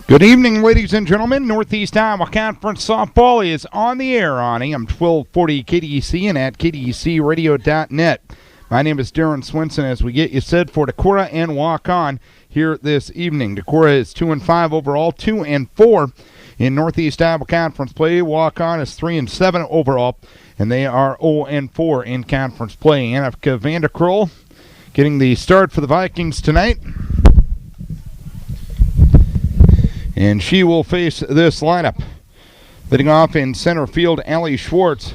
Good evening, ladies and gentlemen. Northeast Iowa Conference Softball is on the air on AM 1240 KDEC and at KDECRadio.net. My name is Darren Swinson as we get you set for Decorah and Waukon here this evening. Decorah is 2-5 overall, 2-4 in Northeast Iowa Conference play. Waukon is 3-7 overall, and they are 0-4 in conference play. Annika Vanderkroll getting the start for the Vikings tonight. And she will face this lineup. Leading off in center field, Allie Schwartz.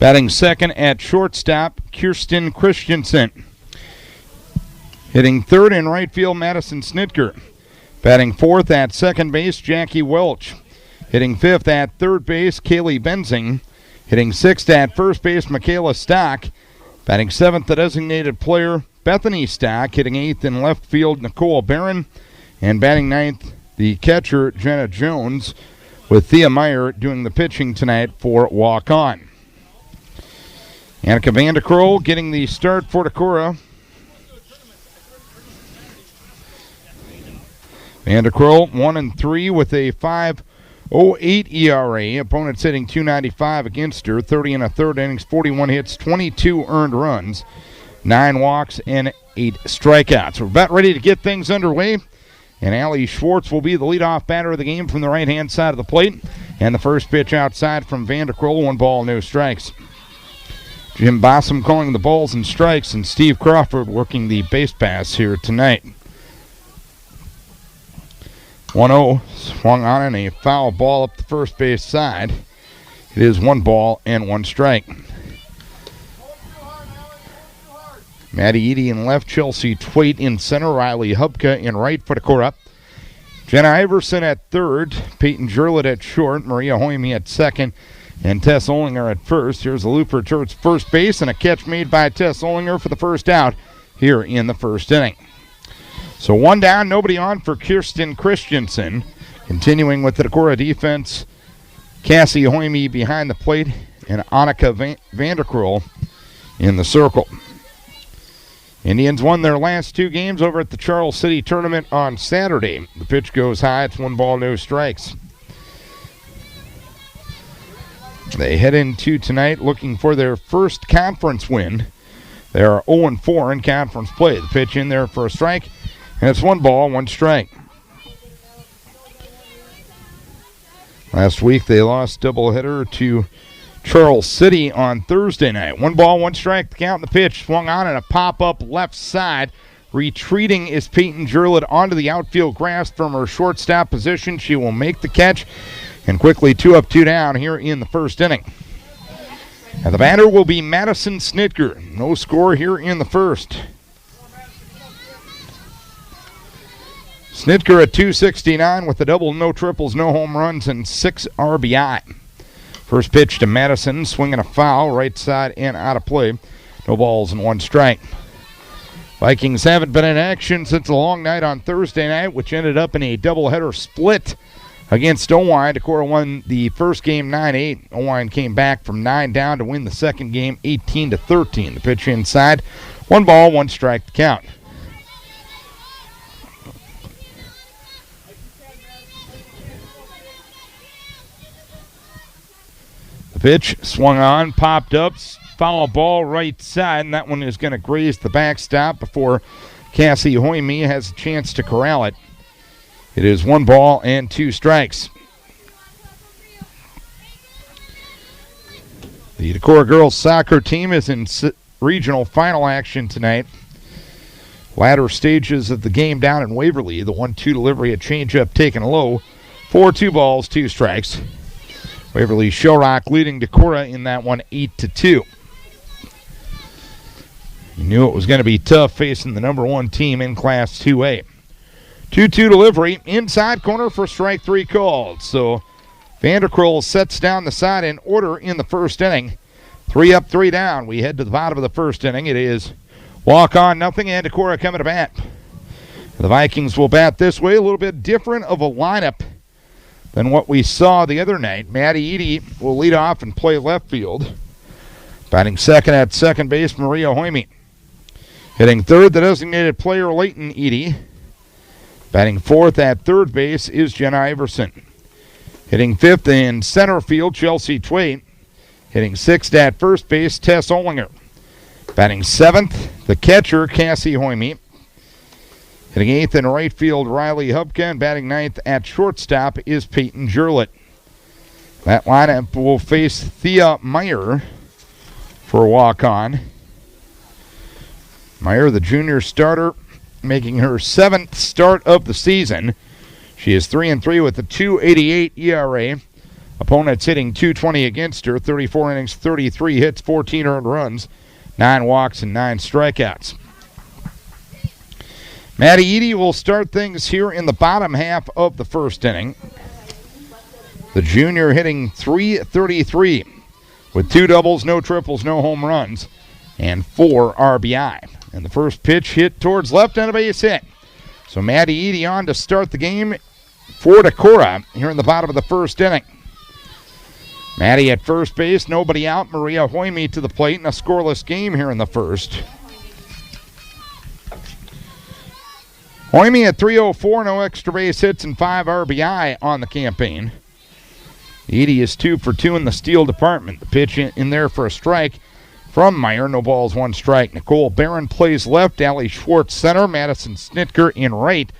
Batting second at shortstop, Kirsten Christensen. Hitting third in right field, Madison Snitker. Batting fourth at second base, Jackie Welch. Hitting fifth at third base, Kaylee Benzing. Hitting sixth at first base, Michaela Stock. Batting seventh, the designated player, Bethany Stock. Hitting eighth in left field, Nicole Barron. And batting ninth, the catcher, Jenna Jones, with Thea Meyer doing the pitching tonight for Waukon. Annika Vanderkroll getting the start for Decorah. Vanderkroll 1-3 with a 5.08 ERA. Opponents hitting .295 against her. 30 1/3 innings, 41 hits, 22 earned runs, 9 walks, and 8 strikeouts. We're about ready to get things underway. And Allie Schwartz will be the leadoff batter of the game from the right-hand side of the plate. And the first pitch outside from Vanderkroll, 1 ball, no strikes. Jim Bossum calling the balls and strikes, and Steve Crawford working the base pass here tonight. 1-0 swung on and a foul ball up the first base side. It is 1 ball and 1 strike. Maddie Eady in left, Chelsea Twait in center, Riley Hubka in right for Decorah. Jenna Iverson at third, Peyton Jerlett at short, Maria Hoyme at second, and Tess Olinger at first. Here's a looper towards first base and a catch made by Tess Olinger for the first out here in the first inning. So 1 down, nobody on for Kirsten Christensen. Continuing with the Decorah defense, Cassie Hoyme behind the plate and Annika Vanderkroll in the circle. Indians won their last 2 games over at the Charles City Tournament on Saturday. The pitch goes high. It's 1 ball, no strikes. They head into tonight looking for their first conference win. They are 0-4 in conference play. The pitch in there for a strike, and it's 1 ball, 1 strike. Last week they lost doubleheader to Charles City on Thursday night. 1 ball, 1 strike, the count. The pitch swung on and a pop-up left side. Retreating is Peyton Jerlett onto the outfield grass from her shortstop position. She will make the catch, and quickly 2 up, 2 down here in the first inning. And the batter will be Madison Snitker. No score here in the first. Snitker at .269 with a double, no triples, no home runs, and 6 RBI. First pitch to Madison, swinging a foul, right side and out of play. No balls and 1 strike. Vikings haven't been in action since a long night on Thursday night, which ended up in a doubleheader split against Owine. Decorah won the first game 9-8. Owine came back from 9 down to win the second game 18-13. The pitch inside, 1 ball, 1 strike to count. Pitch swung on, popped up, foul ball right side, and that one is going to graze the backstop before Cassie Hoyme has a chance to corral it. It is 1 ball and 2 strikes. The Decorah girls soccer team is in regional final action tonight. Latter stages of the game down in Waverly. The 1-2 delivery, a changeup taken low for 2 balls, 2 strikes. Waverly Shellrock leading Decorah in that one 8-2. You knew it was going to be tough facing the number 1 team in Class 2A. 2-2 delivery, inside corner for strike 3 called. So Vanderkroll sets down the side in order in the first inning. 3 up, 3 down. We head to the bottom of the first inning. It is Waukon, nothing, and Decorah coming to bat. The Vikings will bat this way, a little bit different of a lineup than what we saw the other night. Maddie Eady will lead off and play left field. Batting second at second base, Maria Hoyme. Hitting third, the designated player, Leighton Eady. Batting fourth at third base is Jenna Iverson. Hitting fifth in center field, Chelsea Twait. Hitting sixth at first base, Tess Olinger. Batting seventh, the catcher, Cassie Hoyme. Hitting eighth in right field, Riley Hubka. And batting ninth at shortstop is Peyton Jurlett. That lineup will face Thea Meyer for Waukon. Meyer, the junior starter, making her seventh start of the season. She is 3-3 with a 2.88 ERA. Opponents hitting .220 against her. 34 innings, 33 hits, 14 earned runs, 9 walks, and 9 strikeouts. Maddie Eady will start things here in the bottom half of the first inning. The junior hitting .333 with 2 doubles, no triples, no home runs, and 4 RBI. And the first pitch hit towards left and a base hit. So Maddie Eady on to start the game for Decorah here in the bottom of the first inning. Maddie at first base, nobody out. Maria Hoyme to the plate in a scoreless game here in the first. Hoyme at .304, no extra base hits and 5 RBI on the campaign. Eady is 2 for 2 in the steal department. The pitch in there for a strike from Meyer. No balls, 1 strike. Nicole Barron plays left. Allie Schwartz center. Madison Snitker in right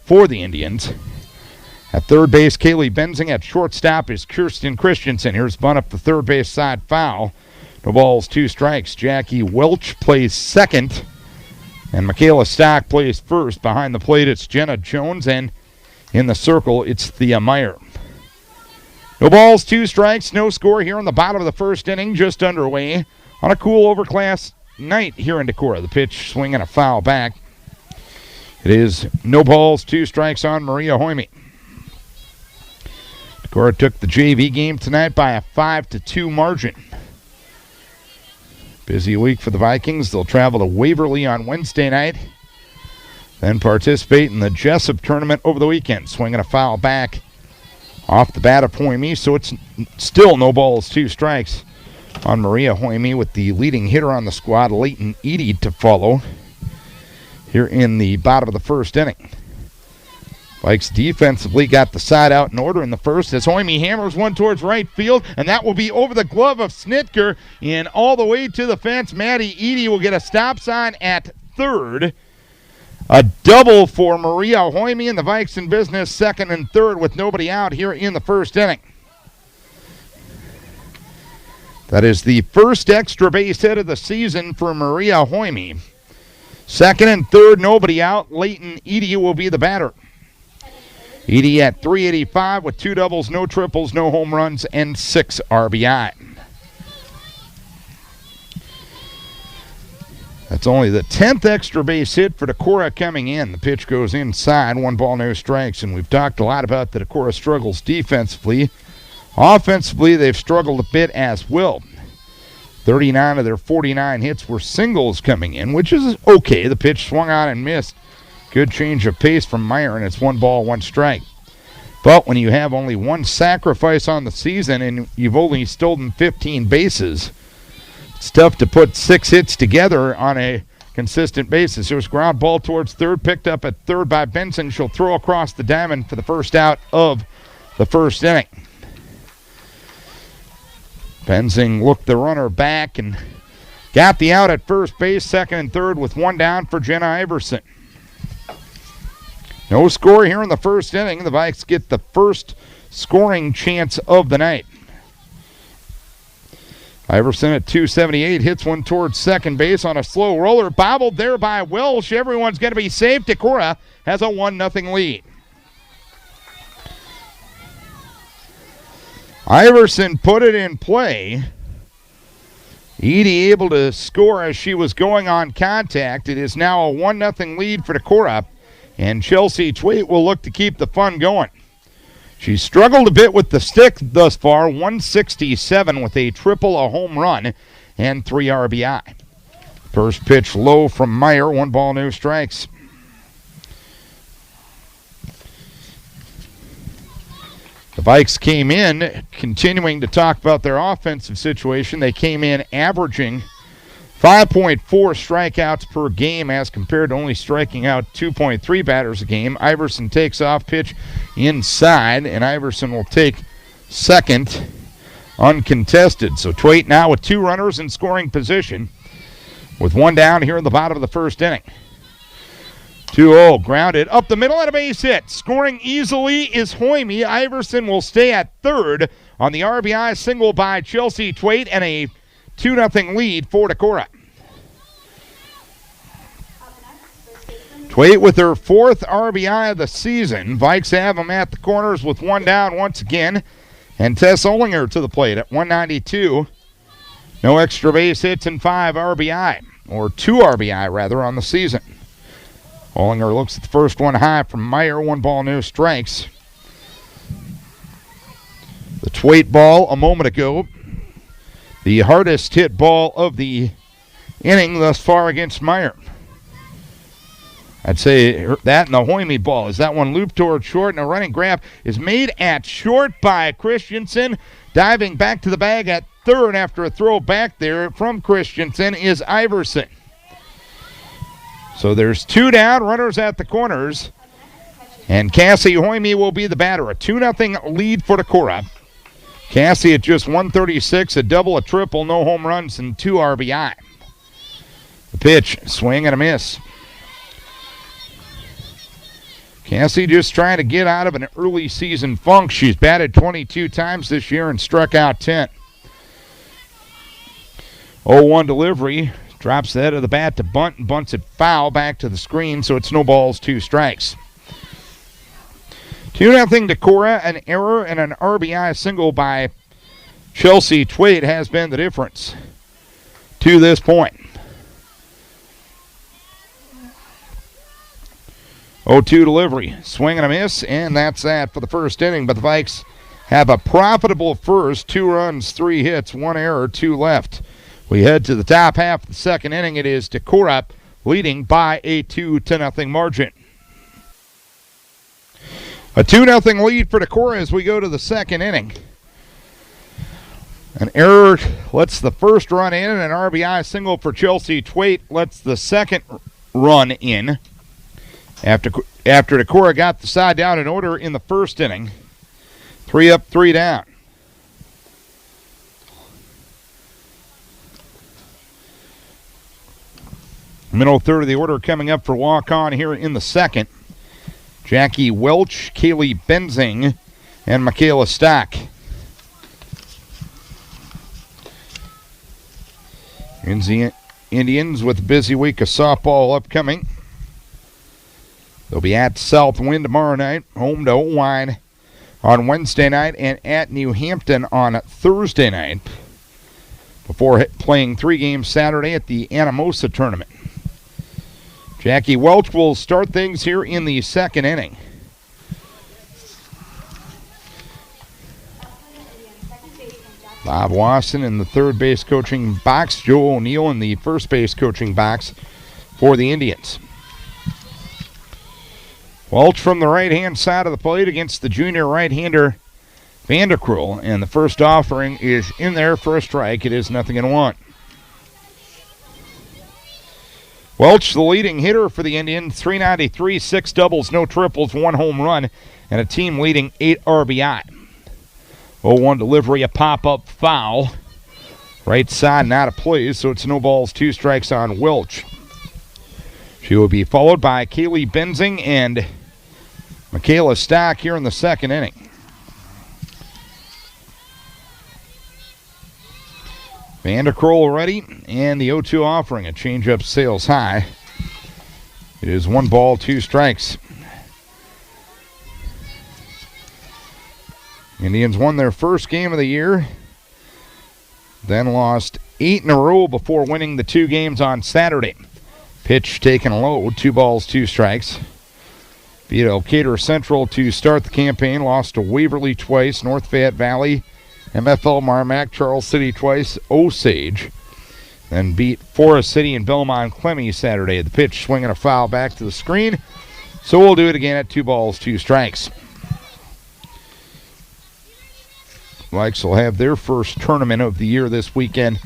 for the Indians. At third base, Kaylee Benzing. At shortstop is Kirsten Christensen. Here's bunt up the third base side foul. No balls, 2 strikes. Jackie Welch plays second. And Michaela Stock plays first. Behind the plate, it's Jenna Jones. And in the circle, it's Thea Meyer. No balls, 2 strikes, no score here in the bottom of the first inning, just underway on a cool, overcast night here in Decorah. The pitch swinging a foul back. It is no balls, 2 strikes on Maria Hoyme. Decorah took the JV game tonight by a 5-2 margin. Busy week for the Vikings. They'll travel to Waverly on Wednesday night, then participate in the Jessup tournament over the weekend. Swinging a foul back off the bat of Hoyme, so it's still no balls, 2 strikes on Maria Hoyme with the leading hitter on the squad, Leighton Eady, to follow here in the bottom of the first inning. Vikes defensively got the side out in order in the first as Hoyme hammers one towards right field, and that will be over the glove of Snitker and all the way to the fence. Maddie Eady will get a stop sign at third. A double for Maria Hoyme, and the Vikes in business second and third with nobody out here in the first inning. That is the first extra base hit of the season for Maria Hoyme. Second and third, nobody out. Leighton Eady will be the batter. Eady at .385 with 2 doubles, no triples, no home runs, and 6 RBI. That's only the 10th extra base hit for Decorah coming in. The pitch goes inside, 1 ball, no strikes. And we've talked a lot about the Decorah struggles defensively. Offensively, they've struggled a bit as well. 39 of their 49 hits were singles coming in, which is okay. The pitch swung on and missed. Good change of pace from Meyer, and it's 1 ball, 1 strike. But when you have only 1 sacrifice on the season and you've only stolen 15 bases, it's tough to put 6 hits together on a consistent basis. There's ground ball towards third, picked up at third by Benson. She'll throw across the diamond for the first out of the first inning. Benzing looked the runner back and got the out at first base, second and third with 1 down for Jenna Iverson. No score here in the first inning. The Vikes get the first scoring chance of the night. Iverson at .278 hits one towards second base on a slow roller. Bobbled there by Welsh. Everyone's going to be safe. Decorah has a 1-0 lead. Iverson put it in play. Eady able to score as she was going on contact. It is now a 1-0 lead for Decorah, and Chelsea Twait will look to keep the fun going. She struggled a bit with the stick thus far, 167 with a triple, a home run, and 3 RBI. First pitch low from Meyer, 1 ball, no strikes. The Vikes came in, continuing to talk about their offensive situation. They came in averaging 5.4 strikeouts per game as compared to only striking out 2.3 batters a game. Iverson takes off, pitch inside, and Iverson will take second uncontested. So Twait now with 2 runners in scoring position with 1 down here in the bottom of the first inning. 2-0, grounded up the middle and a base hit. Scoring easily is Hoyme. Iverson will stay at third on the RBI single by Chelsea Twait and a 2-0 lead for Decorah. Twait with her 4th RBI of the season. Vikes have them at the corners with 1 down once again. And Tess Olinger to the plate at 192. No extra base hits and 5 RBI, or 2 RBI rather, on the season. Olinger looks at the first one high from Meyer. 1 ball, no strikes. The Twait ball a moment ago. The hardest hit ball of the inning thus far against Meyer. I'd say that and the Hoyme ball. Is that one looped toward short, and a running grab is made at short by Christensen. Diving back to the bag at third after a throw back there from Christensen is Iverson. So there's 2 down, runners at the corners. And Cassie Hoyme will be the batter. A 2-0 lead for Decorah. Cassie at just 136, a double, a triple, no home runs, and 2 RBI. The pitch, swing and a miss. Cassie just trying to get out of an early season funk. She's batted 22 times this year and struck out 10. 0-1 delivery. Drops the head of the bat to bunt and bunts it foul back to the screen, so it's no balls, 2 strikes. 2-0 Decorah. An error and an RBI single by Chelsea Twait has been the difference to this point. 0-2 delivery. Swing and a miss, and that's that for the first inning. But the Vikes have a profitable first. 2 runs, 3 hits, 1 error, 2 left. We head to the top half of the second inning. It is Decorah leading by a 2-0 margin. A 2-0 lead for Decorah as we go to the second inning. An error lets the first run in, and an RBI single for Chelsea Twait lets the second run in. After Decorah got the side down in order in the first inning. 3 up, 3 down. Middle third of the order coming up for Waukon here in the second. Jackie Welch, Kaylee Benzing, and Michaela Stock. Indians with a busy week of softball upcoming. They'll be at Southwind tomorrow night, home to Owine on Wednesday night, and at New Hampton on Thursday night, before playing 3 games Saturday at the Anamosa tournament. Jackie Welch will start things here in the second inning. Bob Wasson in the third base coaching box. Joe O'Neill in the first base coaching box for the Indians. Welch from the right-hand side of the plate against the junior right-hander Vanderkrull, and the first offering is in there for a strike. It is 0-1. Welch, the leading hitter for the Indians, 393, 6 doubles, no triples, 1 home run, and a team-leading 8 RBI. 0-1 delivery, a pop-up foul. Right side, not a play, so it's no balls, 2 strikes on Welch. She will be followed by Kaylee Benzing and Michaela Stock here in the second inning. Vanderkrull ready, and the 0-2 offering, a changeup sails high. It is 1 ball, 2 strikes. Indians won their first game of the year, then lost 8 in a row before winning the 2 games on Saturday. Pitch taken low, 2 balls, 2 strikes. Beat Elkader Central to start the campaign, lost to Waverly twice, North Fayette Valley, MFL Marmac, Charles City twice, Osage. Then beat Forest City and Belmont Clemmy Saturday. The pitch swinging a foul back to the screen. So we'll do it again at 2 balls, 2 strikes. Vikes will have their first tournament of the year this weekend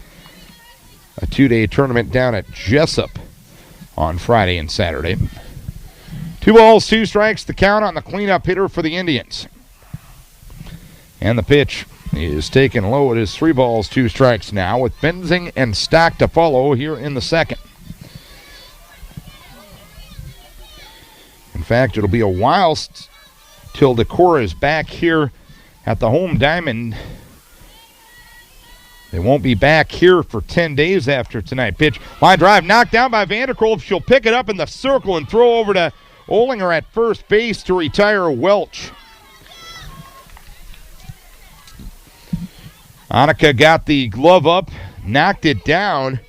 a 2-day tournament down at Jessup on Friday and Saturday. 2 balls, 2 strikes, the count on the cleanup hitter for the Indians. And the pitch is taken low. It is 3 balls, 2 strikes now, with Benzing and Stack to follow here in the second. In fact, it'll be a while till Decorah is back here at the home diamond. They won't be back here for 10 days after tonight. Pitch, line drive, knocked down by Vanderkolk. She'll pick it up in the circle and throw over to Olinger at first base to retire Welch. Annika got the glove up, knocked it down.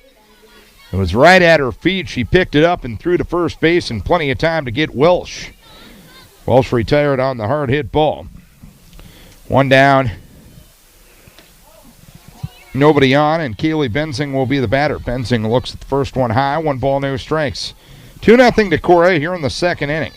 It was right at her feet. She picked it up and threw to first base in plenty of time to get Welch. Welch retired on the hard hit ball. 1 down. Nobody on, and Kaylee Benzing will be the batter. Benzing looks at the first one high. 1 ball, no strikes. 2-0 Decorah here in the second inning.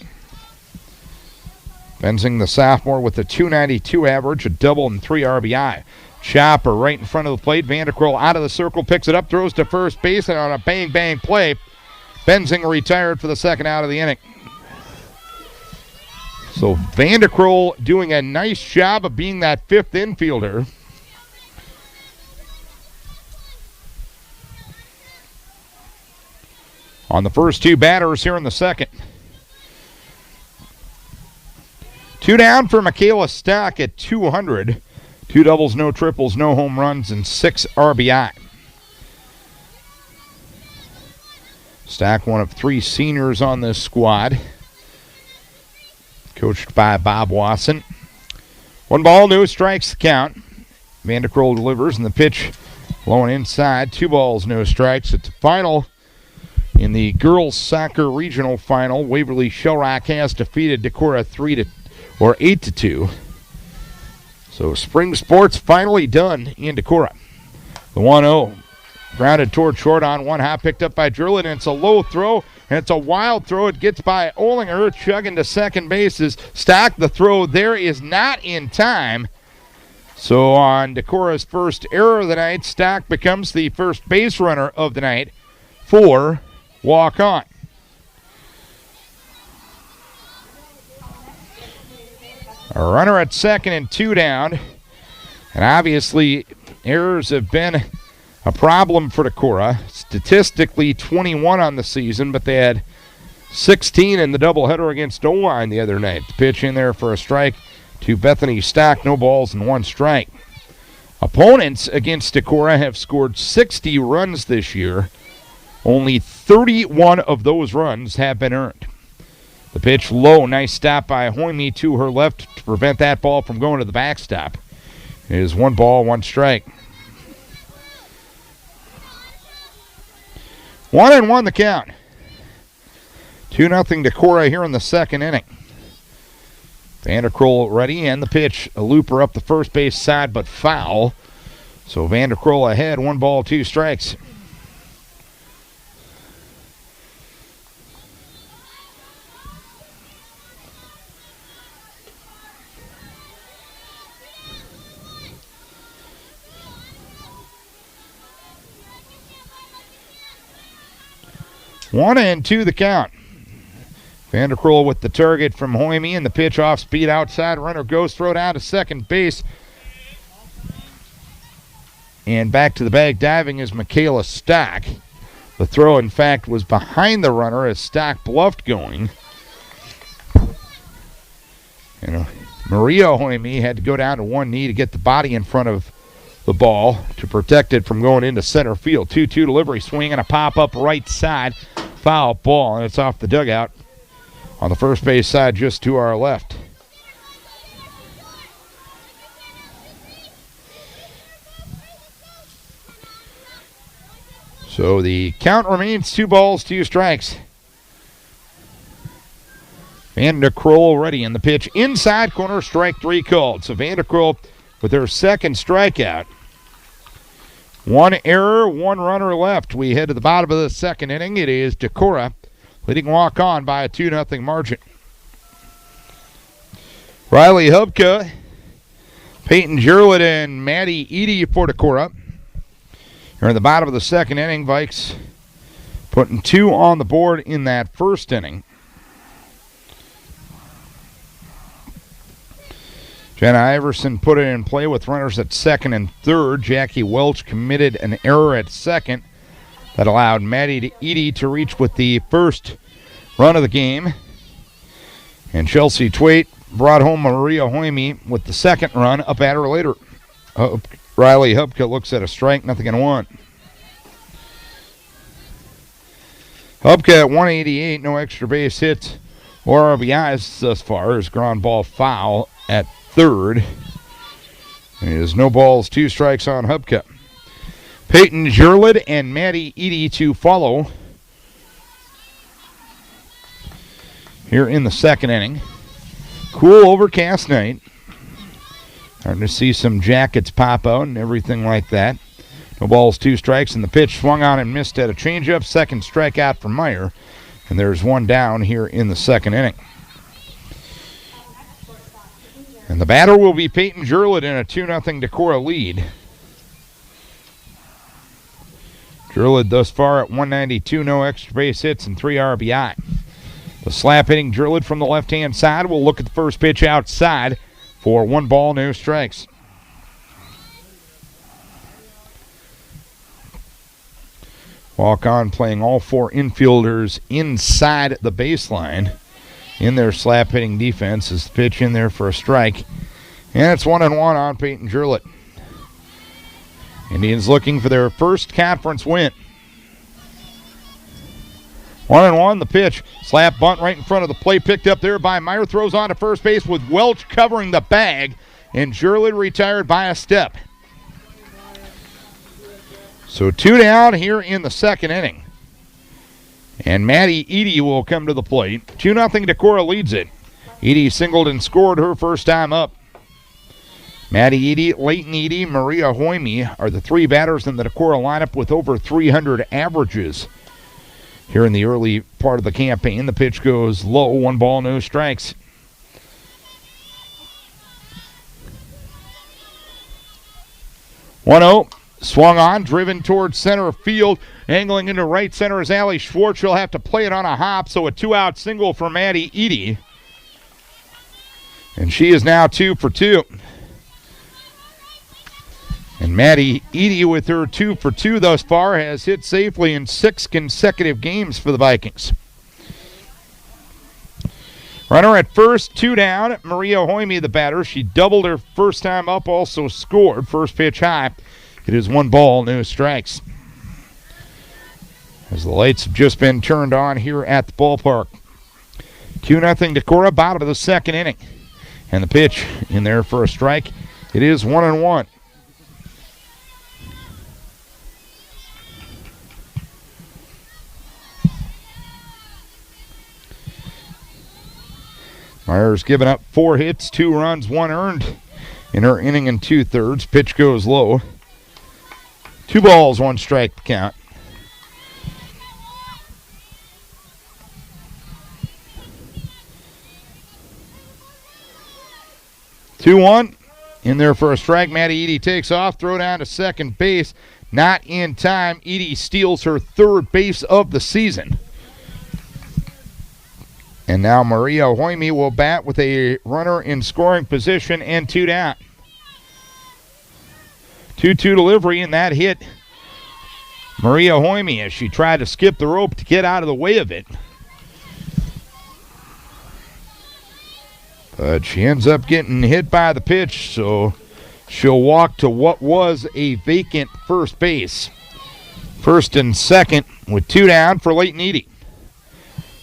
Benzing, the sophomore, with a .292 average, a double and 3 RBI. Chopper right in front of the plate. Vanderkolk out of the circle, picks it up, throws to first base, and on a bang-bang play, Benzing retired for the second out of the inning. So Vanderkolk doing a nice job of being that 5th infielder. On the first 2 batters here in the second. 2 down for Michaela Stack at 200. 2 doubles, no triples, no home runs, and 6 RBI. Stack, one of 3 seniors on this squad, coached by Bob Wasson. 1 ball, no strikes, the count. Vanderkolk delivers, and the pitch low and inside. 2 balls, no strikes. It's a final. In the girls soccer regional final, Waverly Shellrock has defeated Decorah 8-2. So spring sports finally done in Decorah. The 1-0 grounded toward short on 1 hop, picked up by Drillett, and it's a low throw, and it's a wild throw. It gets by Olinger, chugging to second bases. Stack, the throw there is not in time. So on Decorah's first error of the night, Stack becomes the first base runner of the night for Waukon. A runner at second and 2 down. And obviously, errors have been a problem for Decorah. Statistically, 21 on the season, but they had 16 in the doubleheader against Owine the other night. The pitch in there for a strike to Bethany Stack. No balls and 1 strike. Opponents against Decorah have scored 60 runs this year. Only 31 of those runs have been earned. The pitch low, nice stop by Hoyme to her left to prevent that ball from going to the backstop. It is 1 ball, 1 strike. 1-1 the count. 2-0 Decorah here in the second inning. Vanderkolk ready, and the pitch, a looper up the first base side, but foul. So Vanderkolk ahead, 1 ball, 2 strikes. One and 2 the count. Vanderkolk with the target from Hoyme, and the pitch off speed outside. Runner goes, throw down to second base. And back to the bag diving is Michaela Stack. The throw, in fact, was behind the runner as Stack bluffed going. And Maria Hoyme had to go down to 1 knee to get the body in front of the ball to protect it from going into center field. 2-2 delivery, swing and a pop-up right side. Foul ball, and it's off the dugout on the first base side just to our left. So the count remains 2 balls, 2 strikes. Vanderkolk ready, and the pitch inside corner, strike 3 called. So Vanderkolk with their second strikeout. 1 error, 1 runner left. We head to the bottom of the second inning. It is Decorah leading Waukon by a 2-0 margin. Riley Hubka, Peyton Jerlett, and Maddie Eady for Decorah. Here in the bottom of the second inning, Vikes putting 2 on the board in that first inning. Jenna Iverson put it in play with runners at second and third. Jackie Welch committed an error at second that allowed Maddie Edie to reach with the first run of the game. And Chelsea Twait brought home Maria Hoime with the second run. A batter later, Riley Hubka looks at a strike, 0-1. Hubka at 188, no extra base hits or RBIs thus far. His ground ball foul at third. It is no balls, 2 strikes on Hubka. Peyton Jurlid and Maddie Edie to follow here in the second inning. Cool overcast night. Starting to see some jackets pop out and everything like that. No balls, 2 strikes, and the pitch swung on and missed at a changeup. Second strikeout for Meyer. And there's 1 down here in the second inning. And the batter will be Peyton Jurlid in a 2-0 Decorah lead. Jurlid thus far at 192, no extra base hits and 3 RBI. The slap hitting Jurlid from the left-hand side will look at the first pitch outside for 1 ball, no strikes. Waukon playing all 4 infielders inside the baseline in their slap hitting defense. Is the pitch in there for a strike. And it's 1-1 on Peyton Jurlid. Indians looking for their first conference win. 1-1, the pitch. Slap bunt right in front of the plate. Picked up there by Meyer. Throws on to first base with Welch covering the bag. And Jurlid retired by a step. So 2 down here in the second inning. And Maddie Edie will come to the plate. 2-0 Decorah leads it. Edie singled and scored her first time up. Maddie Edie, Leighton Edie, Maria Hoime are the 3 batters in the Decorah lineup with over 300 averages. Here in the early part of the campaign, the pitch goes low, 1 ball, no strikes. One-0. Swung on, driven towards center field. Angling into right center is Allie Schwartz. She'll have to play it on a hop, so a 2-out single for Maddie Edie. And she is now 2 for 2. And Maddie Edie, with her 2 for 2 thus far, has hit safely in 6 consecutive games for the Vikings. Runner at first, 2 down. Maria Hoime, the batter. She doubled her first time up, also scored. First pitch high. It is 1 ball, no strikes. As the lights have just been turned on here at the ballpark. 2-0 Decorah, bottom of the second inning. And the pitch in there for a strike. It is 1-1. Meyer's given up 4 hits, 2 runs, 1 earned in her inning and 2/3. Pitch goes low. 2 balls, 1 strike to count. Two-1 in there for a strike. Maddie Edie takes off, throw down to second base. Not in time. Edie steals her 3rd base of the season. And now Maria Hoime will bat with a runner in scoring position and 2 down. 2-2 delivery, and that hit Maria Hoime as she tried to skip the rope to get out of the way of it. But she ends up getting hit by the pitch, so she'll walk to what was a vacant first base. First and second with 2 down for Leighton Edie.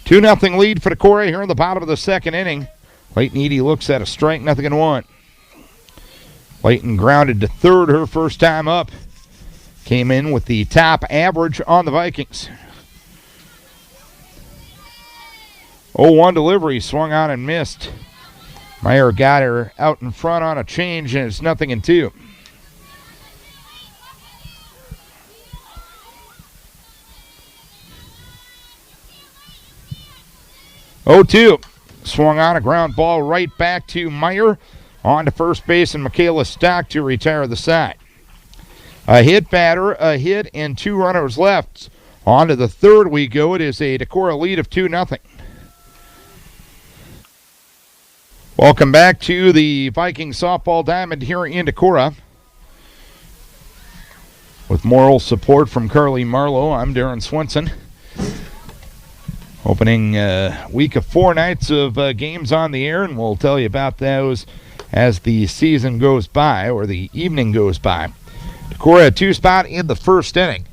2-0 lead for Decorah here in the bottom of the second inning. Leighton Edie looks at a strike, 0-1. Leighton grounded to third her first time up. Came in with the top average on the Vikings. 0-1 delivery, swung on and missed. Meyer got her out in front on a change, and it's 0-2. Swung on a ground ball right back to Meyer. On to first base, and Michaela Stock to retire the side. A hit batter, a hit, and 2 runners left. On to the third we go. It is a Decorah lead of 2-0. Welcome back to the Viking softball diamond here in Decorah. With moral support from Carly Marlowe, I'm Darren Swenson. Opening week of 4 nights of games on the air, and we'll tell you about those as the season goes by, or the evening goes by. Decorah, a 2-spot in the first inning.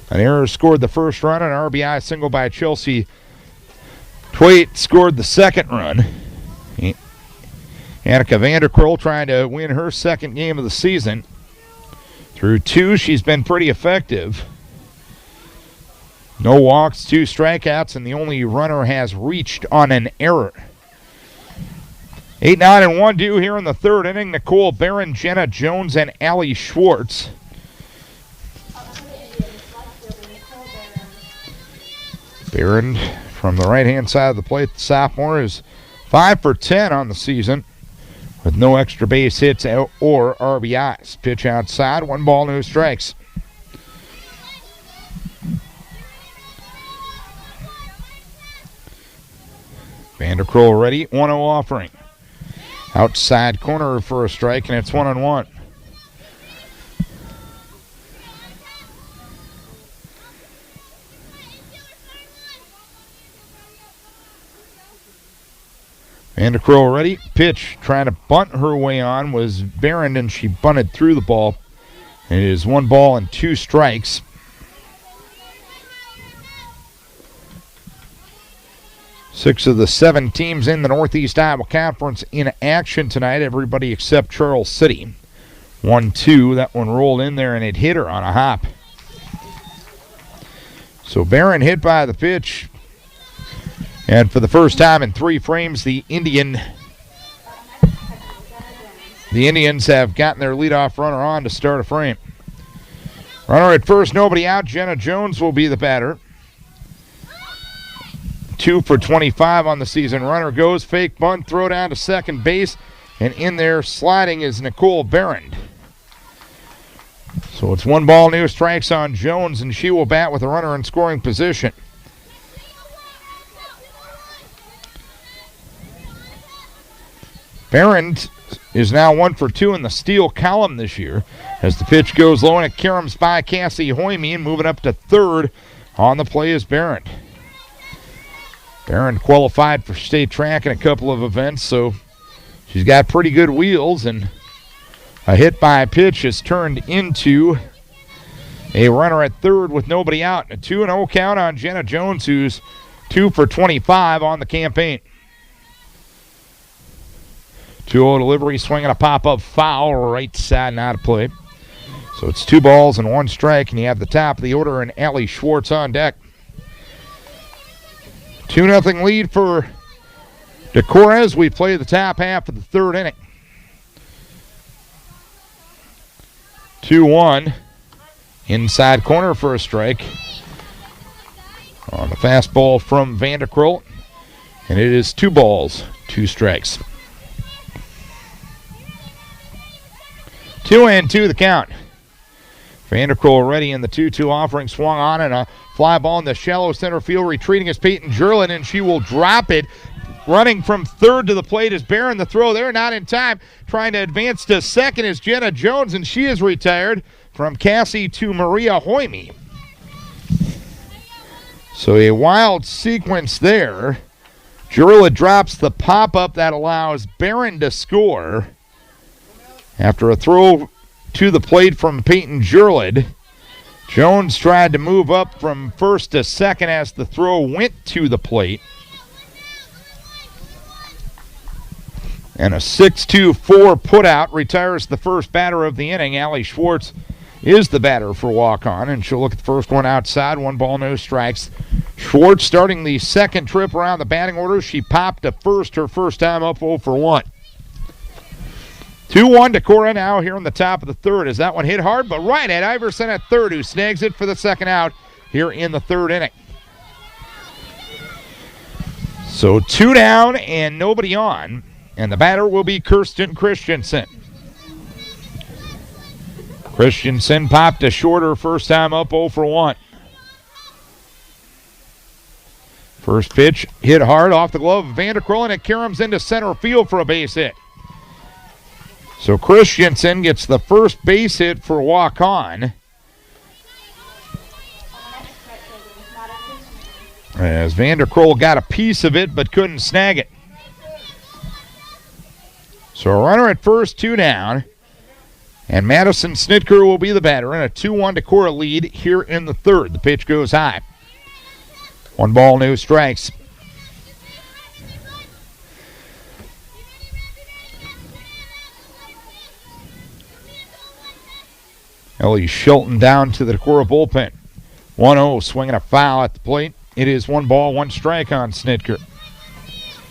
An error scored the first run, an RBI single by Chelsea Twait scored the second run. Annika Vanderkroll trying to win her second game of the season. Through 2, she's been pretty effective. No walks, 2 strikeouts, and the only runner has reached on an error. 8-9-1 due here in the third inning. Nicole Barron, Jenna Jones, and Allie Schwartz. Barron from the right-hand side of the plate, the sophomore, is 5 for 10 on the season with no extra base hits or RBIs. Pitch outside, 1 ball, no strikes. Vanderkroll ready, 1-0 offering. Outside corner for a strike, and it's 1-1. Vanderkroll ready. Pitch trying to bunt her way on was Barron, and she bunted through the ball. It is 1 ball and 2 strikes. Six of the 7 teams in the Northeast Iowa Conference in action tonight, everybody except Charles City. 1-2, that one rolled in there and it hit her on a hop. So Barron hit by the pitch. And for the first time in 3 frames, the Indians have gotten their leadoff runner on to start a frame. Runner at first, nobody out. Jenna Jones will be the batter. 2 for 25 on the season. Runner goes, fake bunt, throw down to second base, and in there sliding is Nicole Barron. So it's 1 ball, no strikes on Jones, and she will bat with a runner in scoring position. Barron is now 1 for 2 in the steal column this year as the pitch goes low and it caroms by Cassie Hoyme, and moving up to third on the play is Barron. Barron qualified for state track in a couple of events, so she's got pretty good wheels, and a hit by a pitch has turned into a runner at third with nobody out. A 2-0 count on Jenna Jones, who's 2 for 25 on the campaign. 2-0 delivery, swinging a pop-up foul, right side and out of play. So it's 2 balls and 1 strike, and you have the top of the order and Allie Schwartz on deck. 2-0 lead for Decorah as we play the top half of the third inning. 2-1. Inside corner for a strike. On the fastball from Vanderkroll. And it is 2 balls, 2 strikes. 2-2 the count. Vanderkroll ready in the 2-2 offering, swung on, and a fly ball in the shallow center field. Retreating is Peyton Jurlin, and she will drop it. Running from third to the plate is Barron. The throw there, not in time. Trying to advance to second is Jenna Jones, and she is retired. From Cassie to Maria Hoyme. So a wild sequence there. Jurla drops the pop-up that allows Barron to score. After a throw to the plate from Peyton Jurlid, Jones tried to move up from first to second as the throw went to the plate. And a 6-2-4 putout retires the first batter of the inning. Allie Schwartz is the batter for Waukon, and she'll look at the first one outside. 1 ball, no strikes. Schwartz starting the second trip around the batting order. She popped to first her first time up 0 for 1. 2-1 Decorah now here in the top of the third as that one hit hard, but right at Iverson at third, who snags it for the second out here in the third inning. So 2 down and nobody on, and the batter will be Kirsten Christensen. Christensen popped a shorter first time up, 0 for 1. First pitch hit hard off the glove of Vanderkroll, and it caroms into center field for a base hit. So Christensen gets the first base hit for Waukon. As Vanderkroll got a piece of it but couldn't snag it. So a runner at first, 2 down. And Madison Snitker will be the batter in a 2-1 Decorah lead here in the third. The pitch goes high. 1 ball, no strikes. Ellie Shilton down to the Decorah bullpen. 1-0, swinging a foul at the plate. It is 1 ball, 1 strike on Snitker.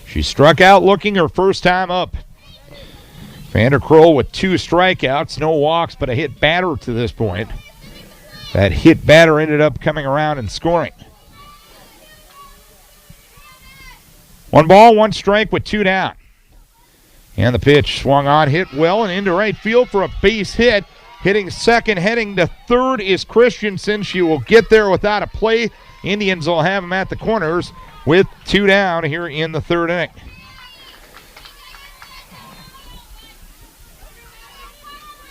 She struck out looking her first time up. Vanderkroll with 2 strikeouts, no walks, but a hit batter to this point. That hit batter ended up coming around and scoring. 1 ball, 1 strike with 2 down. And the pitch swung on, hit well, and into right field for a base hit. Hitting second, heading to third is Christensen. She will get there without a play. Indians will have him at the corners with 2 down here in the third inning.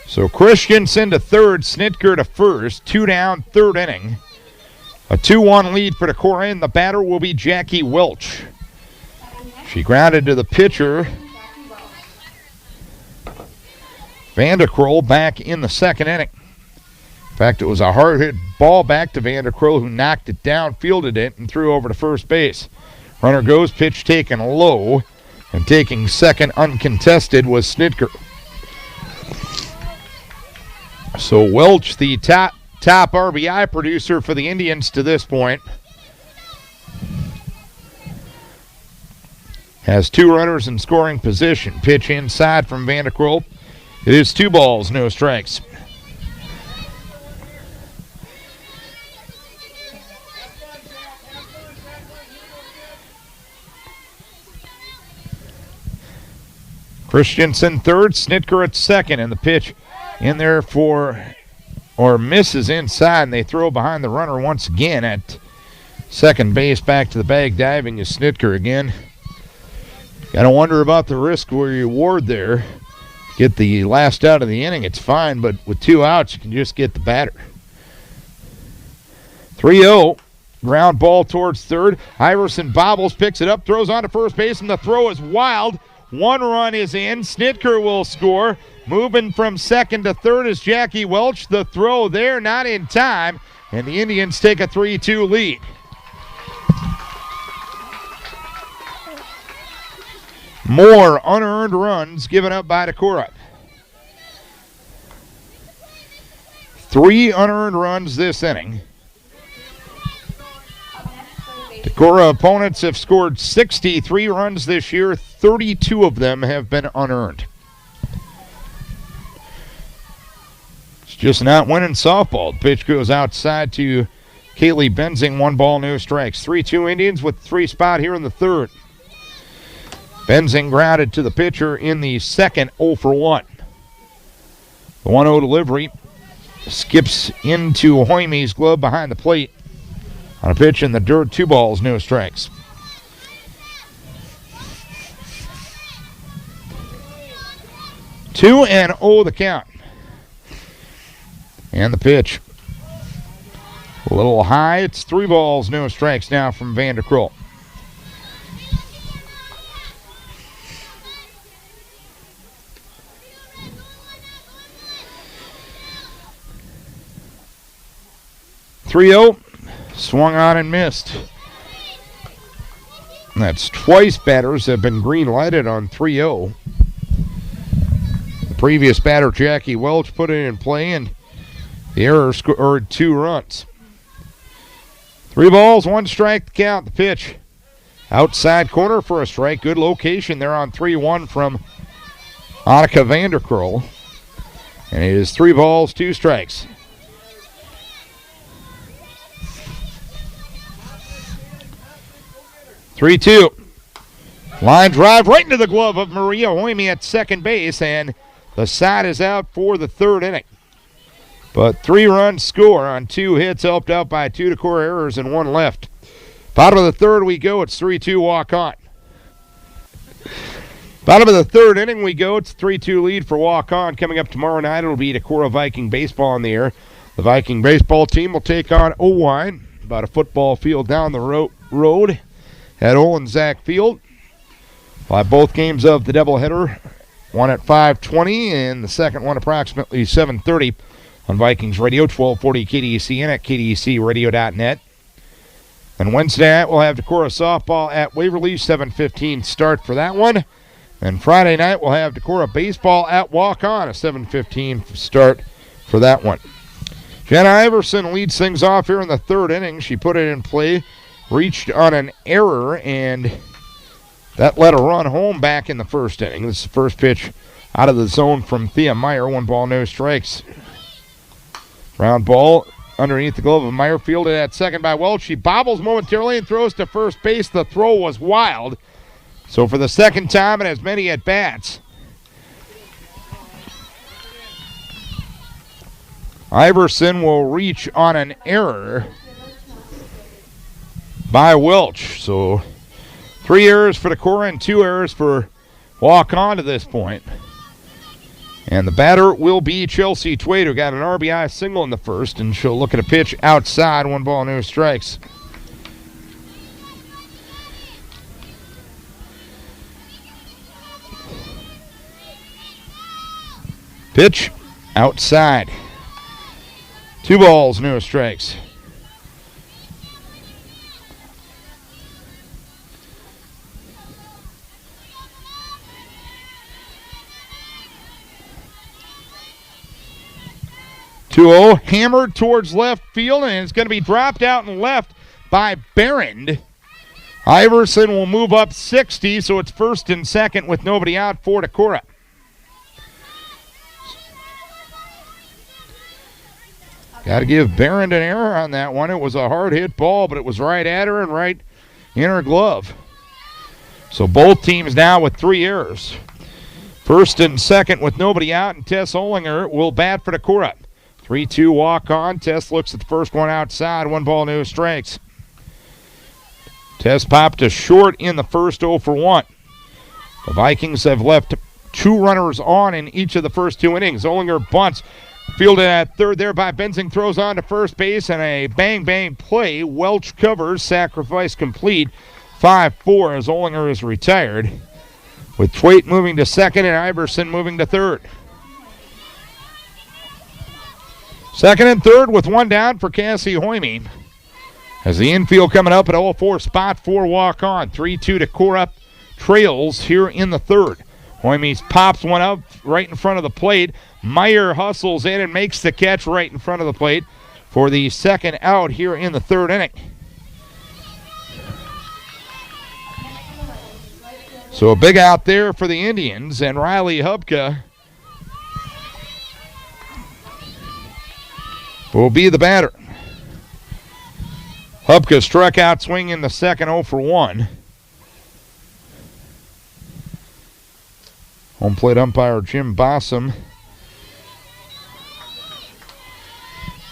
So Christensen to third, Snitker to first, 2 down, third inning. A 2-1 lead for Decorah, and the batter will be Jackie Welch. She grounded to the pitcher. Vanderkroll back in the second inning. In fact, it was a hard hit ball back to Vanderkroll, who knocked it down, fielded it, and threw over to first base. Runner goes, pitch taken low, and taking second uncontested was Snitker. So Welch, the top RBI producer for the Indians to this point, has 2 runners in scoring position. Pitch inside from Vanderkroll. It is 2 balls, no strikes. Christensen third, Snitker at second, and the pitch in there misses inside, and they throw behind the runner once again at second base. Back to the bag diving is Snitker again. Gotta wonder about the risk reward there. Get the last out of the inning, it's fine, but with 2 outs, you can just get the batter. 3-0, ground ball towards third. Iverson bobbles, picks it up, throws on to first base, and the throw is wild. 1 run is in. Snitker will score. Moving from second to third is Jackie Welch. The throw there, not in time, and the Indians take a 3-2 lead. More unearned runs given up by Decorah. 3 unearned runs this inning. Decorah opponents have scored 63 runs this year. 32 of them have been unearned. It's just not winning softball. The pitch goes outside to Kaylee Benzing. 1 ball, no strikes. 3-2 Indians with 3 spot here in the third. Benzing grounded to the pitcher in the second, 0 for 1. The 1-0 delivery skips into Hoymie's glove behind the plate. On a pitch in the dirt, 2 balls, no strikes. Two and 0 the count. And the pitch. A little high. It's 3 balls, no strikes now from Vanderkroll. Swung on and missed. That's twice batters have been green lighted on 3-0. The previous batter, Jackie Welch, put it in play, and the error scored 2 runs. 3 balls, 1 strike to count. The pitch outside corner for a strike. Good location there on 3-1 from Annika Vanderkroll. And it is 3 balls, 2 strikes. 3-2. Line drive right into the glove of Maria Hoymie at second base, and the side is out for the third inning. But 3-run score on 2 hits, helped out by 2 Decorah errors and 1 left. Bottom of the third we go. It's 3-2 Waukon. Bottom of the third inning we go. It's a 3-2 lead for Waukon. Coming up tomorrow night, it'll be Decorah Viking baseball on the air. The Viking baseball team will take on Owine, about a football field down the road at Olensack Field. We'll have both games of the doubleheader, one at 5:20 and the second one approximately 7:30 on Vikings Radio, 1240 KDEC and at kdecradio.net. And Wednesday night we'll have Decorah softball at Waverly, 7:15 start for that one. And Friday night we'll have Decorah baseball at Waukon, a 7:15 start for that one. Jenna Iverson leads things off here in the third inning. She put it in play, reached on an error, and that led a run home back in the first inning. This is the first pitch out of the zone from Thea Meyer. 1 ball, no strikes. Round ball underneath the glove of Meyer, fielded at second by Welch. She bobbles momentarily and throws to first base. The throw was wild. So for the second time in as many at-bats, Iverson will reach on an error by Welch. So 3 errors for Decorah and 2 errors for Waukon to this point. And the batter will be Chelsea Twade, who got an RBI single in the first, and she'll look at a pitch outside. 1 ball, no strikes. Pitch outside. 2 balls, no strikes. (2-0) hammered towards left field, and it's going to be dropped out and left by Barron. Iverson will move up 60, so it's first and second with nobody out for Decorah. Got to give Barron an error on that one. It was a hard-hit ball, but it was right at her and right in her glove. So both teams now with 3 errors. First and second with nobody out, and Tess Olinger will bat for Decorah. 3-2 Waukon. Tess looks at the first one outside. 1 ball, no strikes. Tess popped a short in the first, 0 for 1. The Vikings have left 2 runners on in each of the first 2 innings. Olinger bunts. Fielded at third there by Benzing, throws on to first base, and a bang-bang play. Welch covers, sacrifice complete. 5-4 as Olinger is retired, with Twait moving to second and Iverson moving to third. Second and third with 1 down for Cassie Hoyme. As the infield coming up at 0-4 spot for Waukon. 3-2 Decorah trails here in the third. Hoyme pops one up right in front of the plate. Meyer hustles in and makes the catch right in front of the plate for the second out here in the third inning. So a big out there for the Indians, and Riley Hubka will be the batter. Hubka struck out swinging in the second, 0 for 1. Home plate umpire Jim Bossum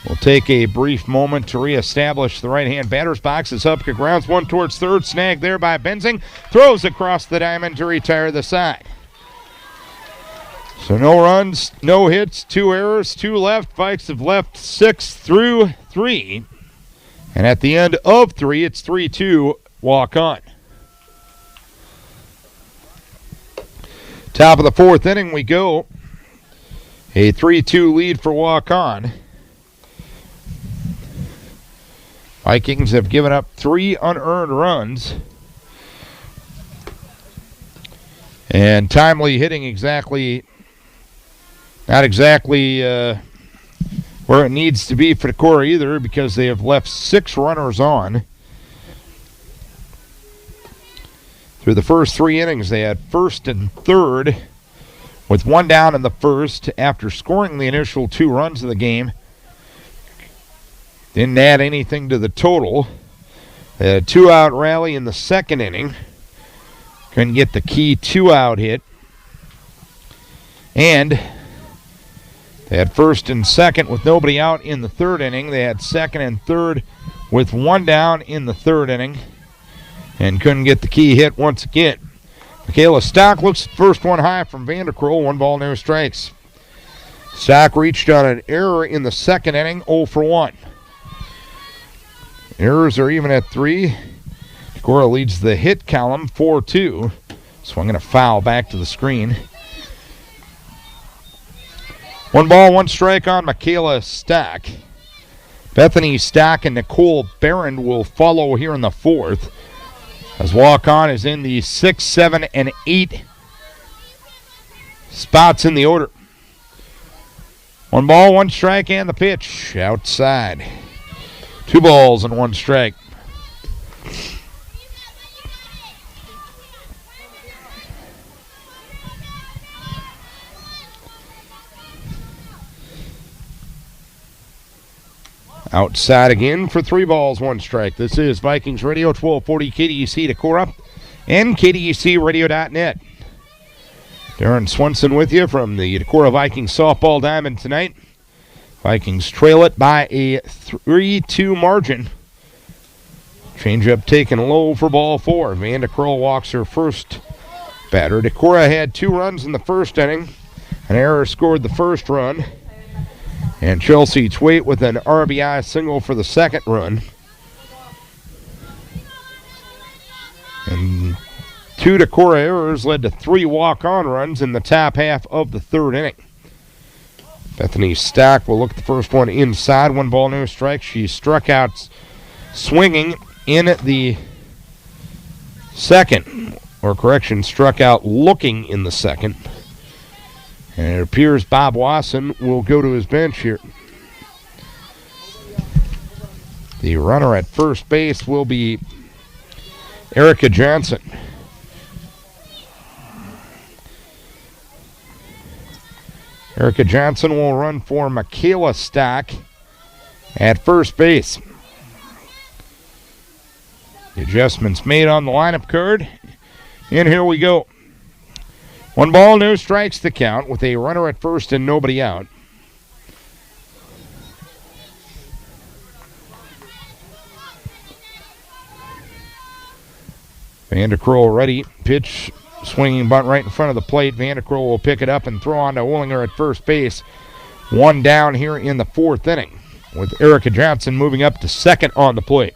will take a brief moment to reestablish the right-hand batter's box as Hubka grounds one towards third, snagged there by Benzing, throws across the diamond to retire the side. So no runs, no hits, 2 errors, 2 left. Vikes have left 6 through 3. And at the end of 3, it's 3-2 Waukon. Top of the 4th inning we go. A 3-2 lead for Waukon. Vikings have given up 3 unearned runs. And timely hitting not exactly where it needs to be for Decorah either, because they have left 6 runners on. Through the first 3 innings, they had first and third with 1 down in the first after scoring the initial 2 runs of the game. Didn't add anything to the total. They had a 2-out rally in the second inning. Couldn't get the key 2-out hit. And They had first and second with nobody out in the third inning. They had second and third with one down in the third inning and couldn't get the key hit once again. Michaela Stock looks at first one high from Vanderkroll. 1 ball, no strikes. Stock reached on an error in the second inning, 0 for 1. Errors are even at 3. Decorah leads the hit column 4-2. Swinging a foul back to the screen. 1 ball, 1 strike on Michaela Stock. Bethany Stock and Nicole Barron will follow here in the fourth, as Waukon is in the 6, 7, and 8 spots in the order. 1 ball, 1 strike, and the pitch outside. 2 balls and 1 strike. Outside again for 3 balls, 1 strike. This is Vikings Radio, 1240 KDEC Decorah and KDECradio.net. Darren Swenson with you from the Decorah Vikings softball diamond tonight. Vikings trail it by a 3-2 margin. Changeup taken low for ball 4. Vanderkroll walks her first batter. Decorah had 2 runs in the first inning. An error scored the first run. And Chelsea Twait with an RBI single for the second run. And 2 Decorah errors led to 3 walk-on runs in the top half of the third inning. Bethany Stock will look at the first one inside. 1 ball, no strike. She struck out swinging in the second. Or correction, struck out looking in the second. And it appears Bob Wasson will go to his bench here. The runner at first base will be Erica Johnson. Erica Johnson will run for Michaela Stock at first base. The adjustments made on the lineup card. And here we go. 1 ball, no strikes to count with a runner at first and nobody out. Vanderkroll ready. Pitch, swinging bunt right in front of the plate. Vanderkroll will pick it up and throw on to Ollinger at first base. 1 down here in the fourth inning, with Erica Johnson moving up to second on the plate.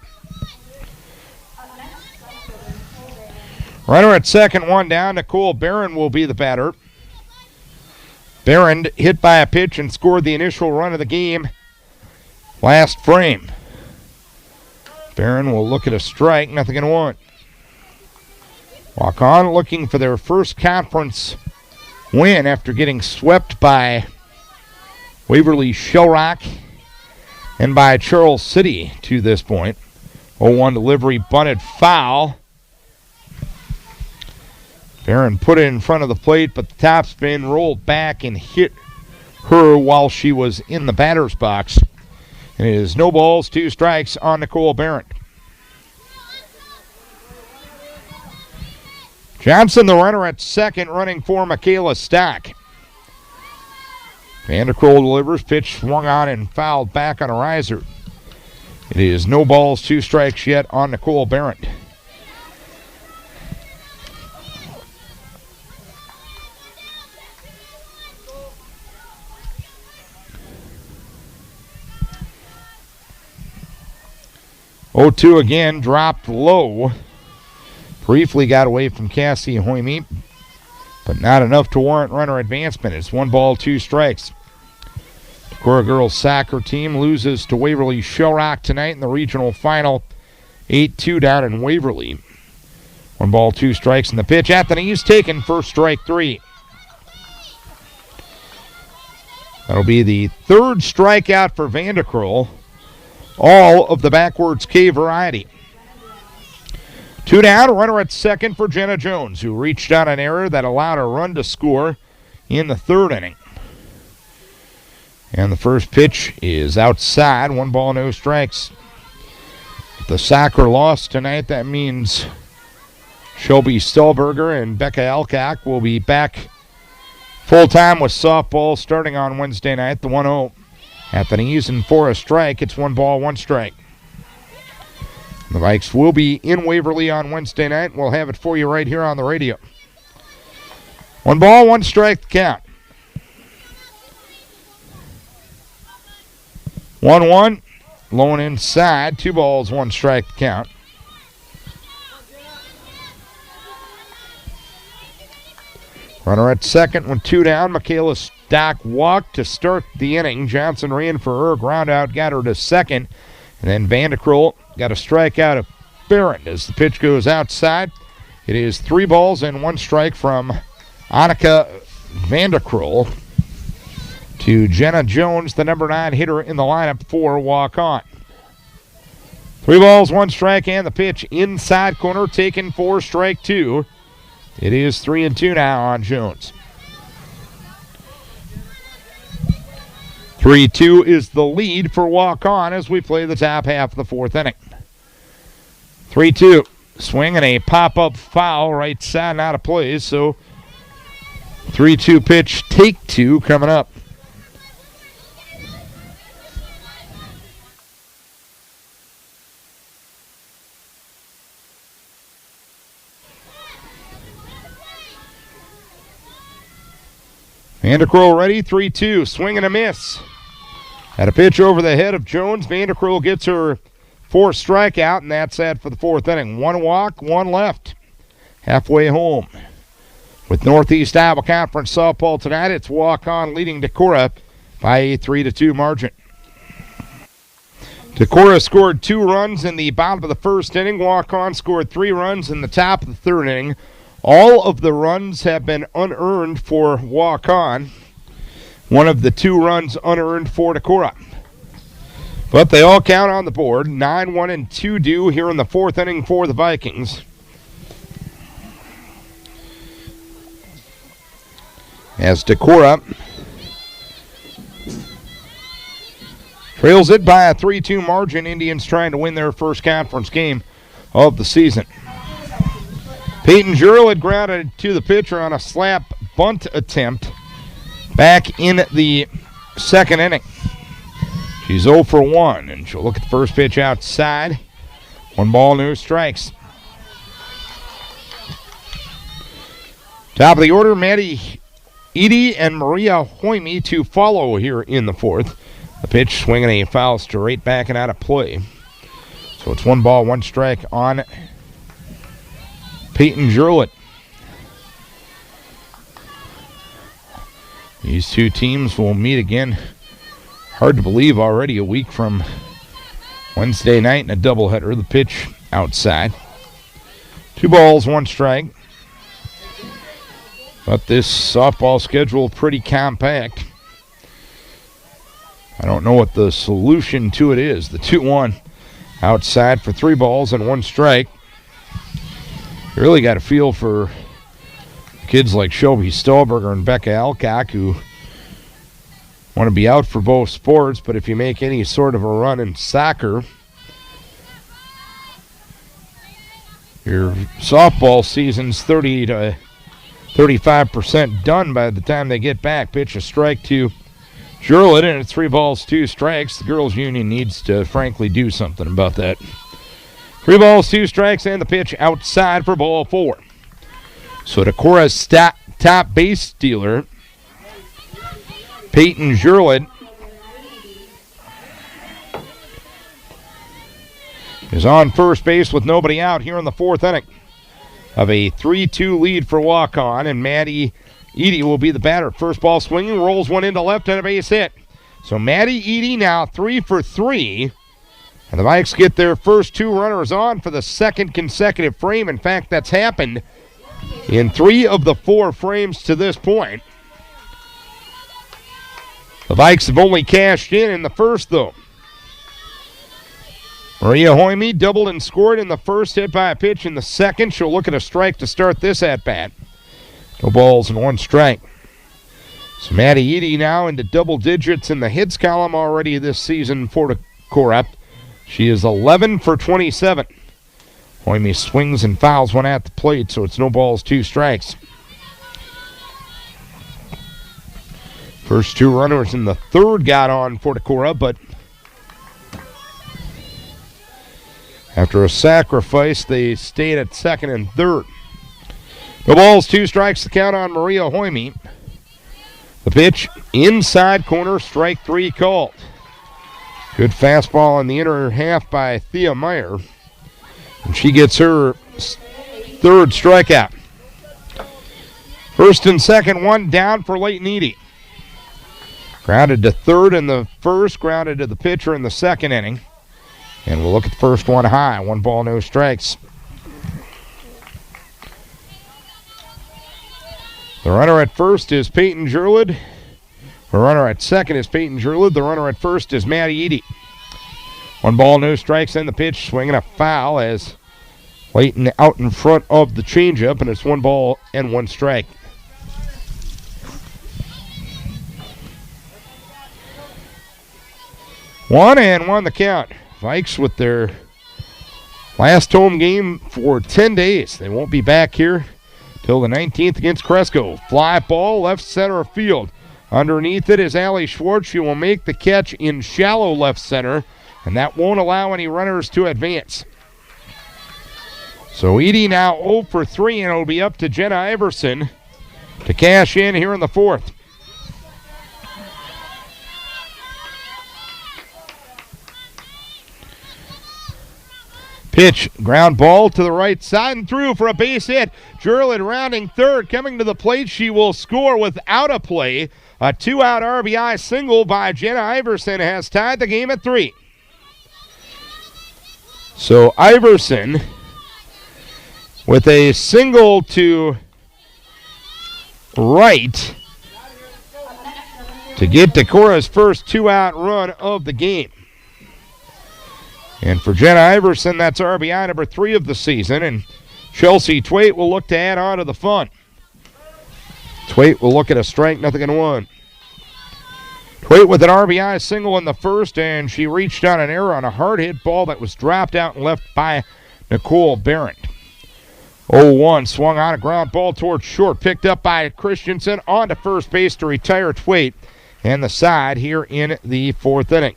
Runner at second, 1 down. Nicole Barron will be the batter. Barron hit by a pitch and scored the initial run of the game last frame. Barron will look at a strike, nothing in 1. Waukon looking for their first conference win after getting swept by Waverly Shellrock and by Charles City to this point. 0-1 delivery, bunted foul. Barron put it in front of the plate, but the topspin rolled back and hit her while she was in the batter's box. And it is no balls, 2 strikes on Nicole Barron. Johnson, the runner at second, running for Michaela Stock. Vanderkroll delivers, pitch swung on and fouled back on a riser. It is no balls, 2 strikes yet on Nicole Barron. Oh, 2 again, dropped low. Briefly got away from Cassie Hoyme, but not enough to warrant runner advancement. It's 1 ball, 2 strikes. Decorah girls soccer team loses to Waverly Shellrock tonight in the regional final, 8-2 down in Waverly. 1 ball, 2 strikes, and the pitch at the knees taken, first strike 3. That'll be the 3rd strikeout for Vanderkroll, all of the backwards K variety. 2 down, runner at second for Jenna Jones, who reached on an error that allowed a run to score in the third inning. And the first pitch is outside, 1 ball, no strikes. If the soccer lost tonight, that means Shelby Stolberger and Becca Alcock will be back Full time with softball starting on Wednesday night. The 1-0 at the knees and for a strike. It's 1 ball, 1 strike. The Vikes will be in Waverly on Wednesday night. We'll have it for you right here on the radio. 1 ball, 1 strike to count. 1-1. Low and inside. 2 balls, 1 strike to count. Runner at second with 2 down. Michaela Stock walked to start the inning. Johnson ran for her. Ground out got her to second. And then Vanderkroll got a strikeout of Barron as the pitch goes outside. It is 3 balls and 1 strike from Annika Vanderkroll to Jenna Jones, the number 9 hitter in the lineup for Waukon. 3 balls, 1 strike, and the pitch inside corner taken for strike 2. It is 3-2 now on Jones. 3-2 is the lead for Waukon as we play the top half of the 4th inning. 3-2. Swing and a pop-up foul right side out of play, so 3-2 pitch, take 2 coming up. Vanderkroll ready, 3-2, swing and a miss. Had a pitch over the head of Jones. Vanderkroll gets her 4th strikeout, and that's that for the 4th inning. 1 walk, 1 left. Halfway home. With Northeast Iowa Conference softball tonight, it's Waukon leading Decorah by a 3-2 margin. Decorah scored 2 runs in the bottom of the 1st inning. Waukon scored 3 runs in the top of the 3rd inning. All of the runs have been unearned for Waukon. One of the 2 runs unearned for Decorah. But they all count on the board. 9-1 and 2 due here in the 4th inning for the Vikings. As Decorah trails it by a 3-2 margin. Indians trying to win their first conference game of the season. Peyton Jurl had grounded to the pitcher on a slap bunt attempt back in the 2nd inning. She's 0 for 1, and she'll look at the first pitch outside. 1 ball, no strikes. Top of the order, Maddie Edie and Maria Hoyme to follow here in the 4th. The pitch swinging a foul straight back and out of play. So it's 1 ball, 1 strike on Peyton Jurlett. These 2 teams will meet again. Hard to believe already a week from Wednesday night in a doubleheader. The pitch outside. 2 balls, 1 strike. But this softball schedule pretty compact. I don't know what the solution to it is. The 2-1 outside for 3 balls and 1 strike. You really got a feel for kids like Shelby Stahlberger and Becca Alcock who want to be out for both sports, but if you make any sort of a run in soccer, your softball season's 30 to 35% done by the time they get back. Pitch a strike to Jurlett, and it's 3 balls, 2 strikes. The girls' union needs to frankly do something about that. 3 balls, 2 strikes, and the pitch outside for ball 4. So Decorah's top base stealer, Peyton Jurlett, is on first base with nobody out here in the 4th inning of a 3-2 lead for Waukon, and Maddie Edie will be the batter. First ball swinging, rolls one into left and a base hit. So Maddie Edie now 3 for 3. And the Vikes get their first 2 runners on for the 2nd consecutive frame. In fact, that's happened in 3 of the 4 frames to this point. The Vikes have only cashed in the first, though. Maria Hoyme doubled and scored in the first, hit by a pitch in the second. She'll look at a strike to start this at-bat. 2 balls and 1 strike. So Maddie Edie now into double digits in the hits column already this season for Decorah. She is 11 for 27. Hoyme swings and fouls one at the plate, so it's no balls, 2 strikes. First two runners in the third got on for Decorah, but after a sacrifice, they stayed at second and third. No balls, 2 strikes to count on Maria Hoyme. The pitch inside corner, strike 3 called. Good fastball in the inner half by Thea Meyer. And she gets her third strikeout. First and second, one down for Leighton Eady. Grounded to third in the first, grounded to the pitcher in the second inning. And we'll look at the first one high. 1 ball, no strikes. The runner at first is Peyton Jurlid. The runner at second is Peyton Jurlid. The runner at first is Maddie Eady. 1 ball, no strikes, and the pitch swinging a foul as Leighton out in front of the changeup, and it's 1 ball and 1 strike. One and 1 the count. Vikes with their last home game for 10 days. They won't be back here till the 19th against Cresco. Fly ball, left center field. Underneath it is Allie Schwartz. She will make the catch in shallow left center, and that won't allow any runners to advance. So Eady now 0 for 3, and it'll be up to Jenna Iverson to cash in here in the fourth. Pitch, ground ball to the right side and through for a base hit. Jurlid rounding third, coming to the plate. She will score without a play. A 2-out RBI single by Jenna Iverson has tied the game at 3. So Iverson with a single to right to get Decorah's first 2-out run of the game. And for Jenna Iverson, that's RBI number 3 of the season. And Chelsea Twait will look to add on to the fun. Twait will look at a strike, 0-1. Twait with an RBI single in the first, and she reached on an error on a hard hit ball that was dropped out and left by Nicole Barrett. 0-1, swung on a ground ball towards short, picked up by Christensen on to first base to retire Twait and the side here in the 4th inning.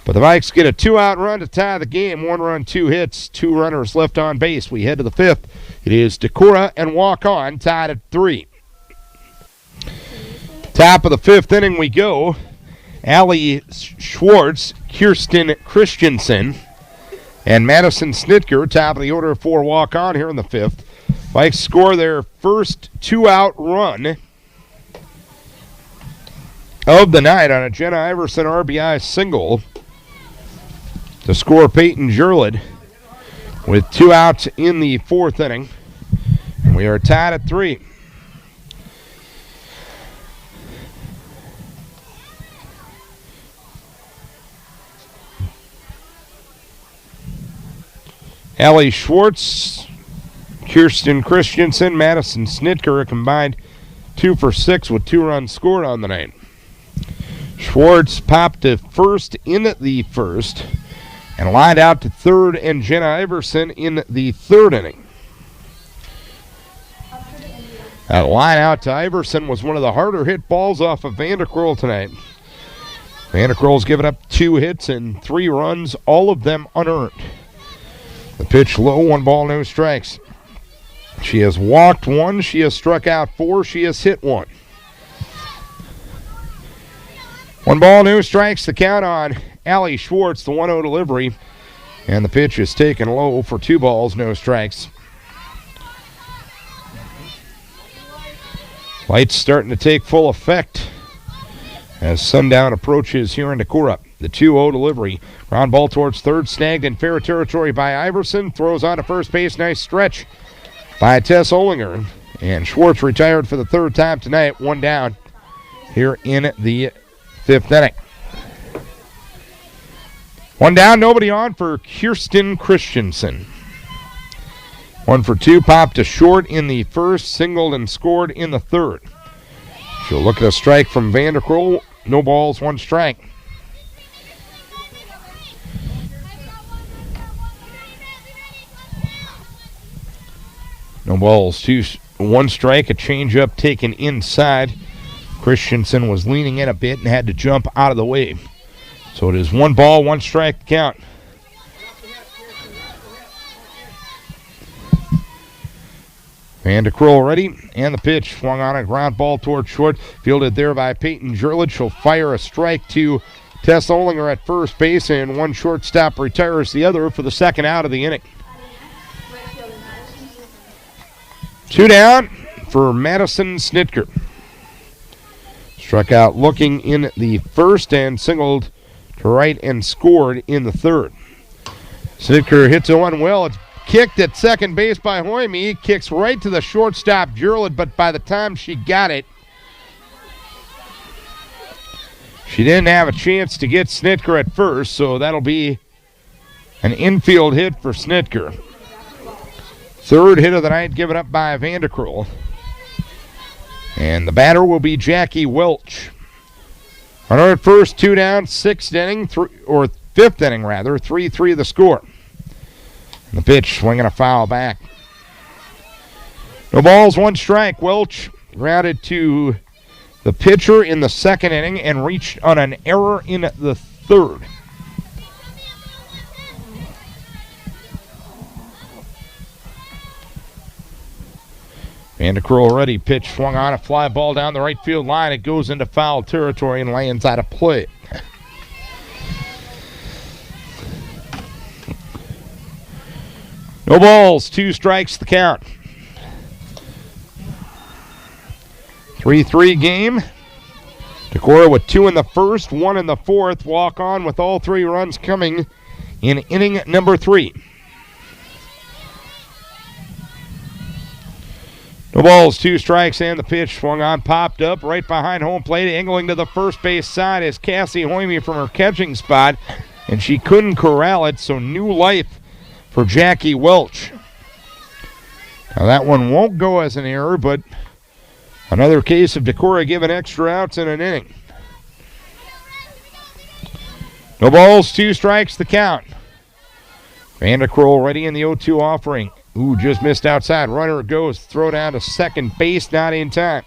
But the Vikes get a 2-out run to tie the game. 1 run, 2 hits, 2 runners left on base. We head to the 5th. It is Decorah and Waukon tied at 3. Top of the 5th inning we go. Allie Schwartz, Kirsten Christensen, and Madison Snitker, top of the order for Waukon here in the 5th. Vikes score their first 2-out run of the night on a Jenna Iverson RBI single to score Peyton Jurlid with 2 outs in the 4th inning. And we are tied at 3. Allie Schwartz, Kirsten Christensen, Madison Snitker, a combined 2 for 6 with 2 runs scored on the night. Schwartz popped to first in the first and lined out to third and Jenna Iverson in the 3rd inning. That line out to Iverson was one of the harder hit balls off of Vanderkroll tonight. Vanderkroll's given up 2 hits and 3 runs, all of them unearned. The pitch low, 1 ball, no strikes. She has walked 1, she has struck out 4, she has hit 1. 1 ball, no strikes, the count on Allie Schwartz, the 1-0 delivery. And the pitch is taken low for 2 balls, no strikes. Lights starting to take full effect as sundown approaches here in Decorah. The 2-0 delivery. Ground ball towards third, snagged in fair territory by Iverson. Throws on to first base. Nice stretch by Tess Olinger. And Schwartz retired for the 3rd time tonight. 1 down here in the 5th inning. 1 down, nobody on for Kirsten Christensen. 1 for 2, popped to short in the first, singled and scored in the 3rd. She'll look at a strike from Vanderkroll. No balls, 1 strike. No balls, 1 strike, a changeup taken inside. Christensen was leaning in a bit and had to jump out of the way. So it is 1 ball, 1 strike count. Van de Krol ready, and the pitch swung on a ground ball toward short, fielded there by Peyton Jurlid. She'll fire a strike to Tess Olinger at first base, and one shortstop retires the other for the second out of the inning. 2 down for Madison Snitker. Struck out looking in the first and singled to right and scored in the third. Snitker hits the one well. It's kicked at second base by Hoyme. Kicks right to the shortstop, Jurlid, but by the time she got it, she didn't have a chance to get Snitker at first, so that'll be an infield hit for Snitker. Third hit of the night given up by Van de Krol. And the batter will be Jackie Welch. Runner at first, 2 down, 6th inning, or 5th inning rather, 3-3 the score. And the pitch swinging a foul back. No balls, 1 strike. Welch grounded to the pitcher in the second inning and reached on an error in the third. Van de Krol ready. Pitch swung on, a fly ball down the right field line. It goes into foul territory and lands out of play. No balls, 2 strikes the count. 3-3 game. Decorah with 2 in the first, 1 in the fourth. Waukon with all 3 runs coming in inning number 3. No balls, 2 strikes, and the pitch swung on, popped up right behind home plate, angling to the first base side is Cassie Hoyme from her catching spot, and she couldn't corral it, so new life for Jackie Welch. Now that one won't go as an error, but another case of Decorah giving extra outs in an inning. No balls, 2 strikes the count. Van de Krol ready in the 0-2 offering. Ooh, just missed outside. Runner goes, throw down to second base, not in time.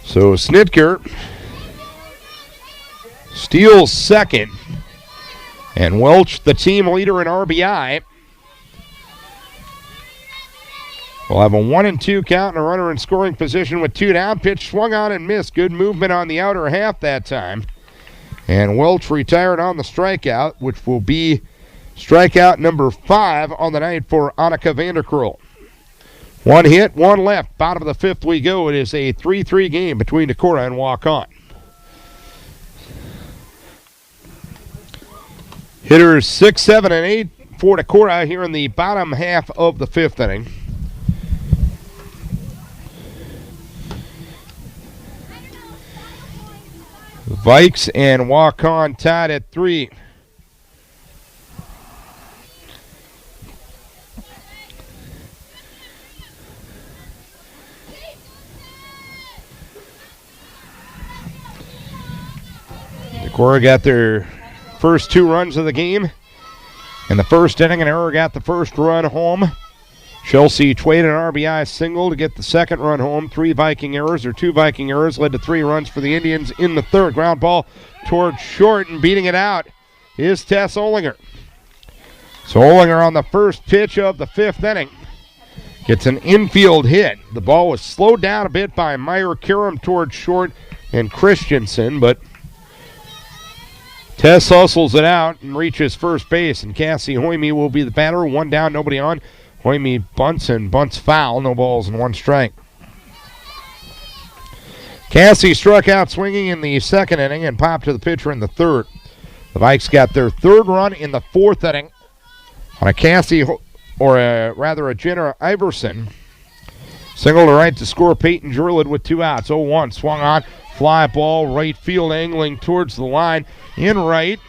So Snitker steals second. And Welch, the team leader in RBI, will have a 1-2 count and a runner in scoring position with 2 down. Pitch swung on and missed. Good movement on the outer half that time. And Welch retired on the strikeout, which will be strikeout number 5 on the night for Annika Van de Krol. 1 hit, 1 left. Bottom of the 5th we go. It is a 3-3 game between Decorah and Waukon. Hitters 6, 7, and 8 for Decorah here in the bottom half of the 5th inning. Vikes and Waukon tied at 3. Decorah got their first 2 runs of the game. In the first inning, an error got the first run home. Chelsea Twade an RBI single to get the second run home. 2 Viking errors led to 3 runs for the Indians in the third. Ground ball towards short, and beating it out is Tess Olinger. So Olinger on the first pitch of the 5th inning gets an infield hit. The ball was slowed down a bit by Meyer Karam towards short and Christensen, but Tess hustles it out and reaches first base, and Cassie Hoyme will be the batter. 1 down, nobody on. Hoyme bunts foul. No balls and 1 strike. Cassie struck out swinging in the second inning and popped to the pitcher in the third. The Vikes got their 3rd run in the 4th inning on a a Jenna Iverson. Single to right to score Peyton Jurlid with 2 outs. 0-1 swung on. Fly ball, right field angling towards the line. In right.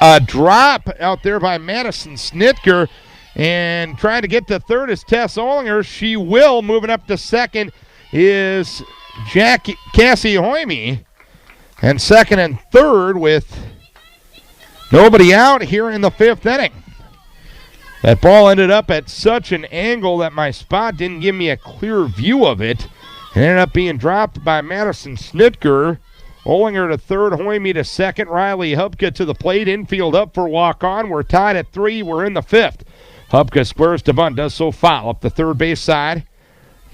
A drop out there by Madison Snitker. And trying to get to third is Tess Olinger. She will. Moving up to second is Cassie Hoyme. And second and third with nobody out here in the 5th inning. That ball ended up at such an angle that my spot didn't give me a clear view of it. It ended up being dropped by Madison Snitker. Olinger to third, Hoyme to second, Riley Hubka to the plate. Infield up for Waukon. We're tied at 3. We're in the 5th. Hubka squares to bunt, does so foul up the third base side.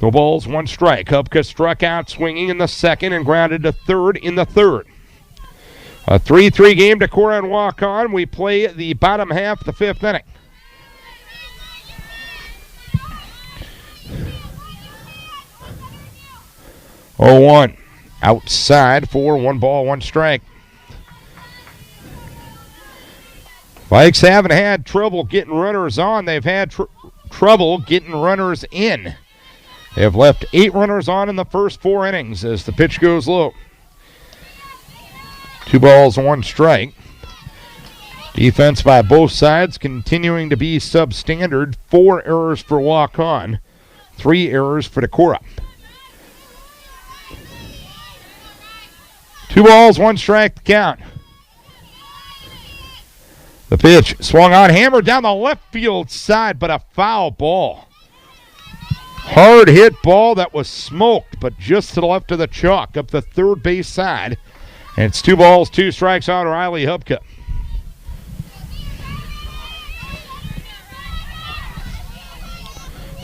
No balls, 1 strike. Hubka struck out swinging in the 2nd and grounded to third in the 3rd. A 3-3 game, Decorah and Waukon. We play the bottom half of the 5th inning. Oh, 1 outside for 1 ball, 1 strike. Vikes haven't had trouble getting runners on. They've had trouble getting runners in. They have left 8 runners on in the first 4 innings as the pitch goes low. 2 balls, 1 strike. Defense by both sides continuing to be substandard. 4 errors for Waukon, 3 errors for Decorah. 2 balls, 1 strike to count. The pitch swung on, hammered down the left field side, but a foul ball. Hard hit ball that was smoked, but just to the left of the chalk up the third base side. And it's 2 balls, 2 strikes on Riley Hubka.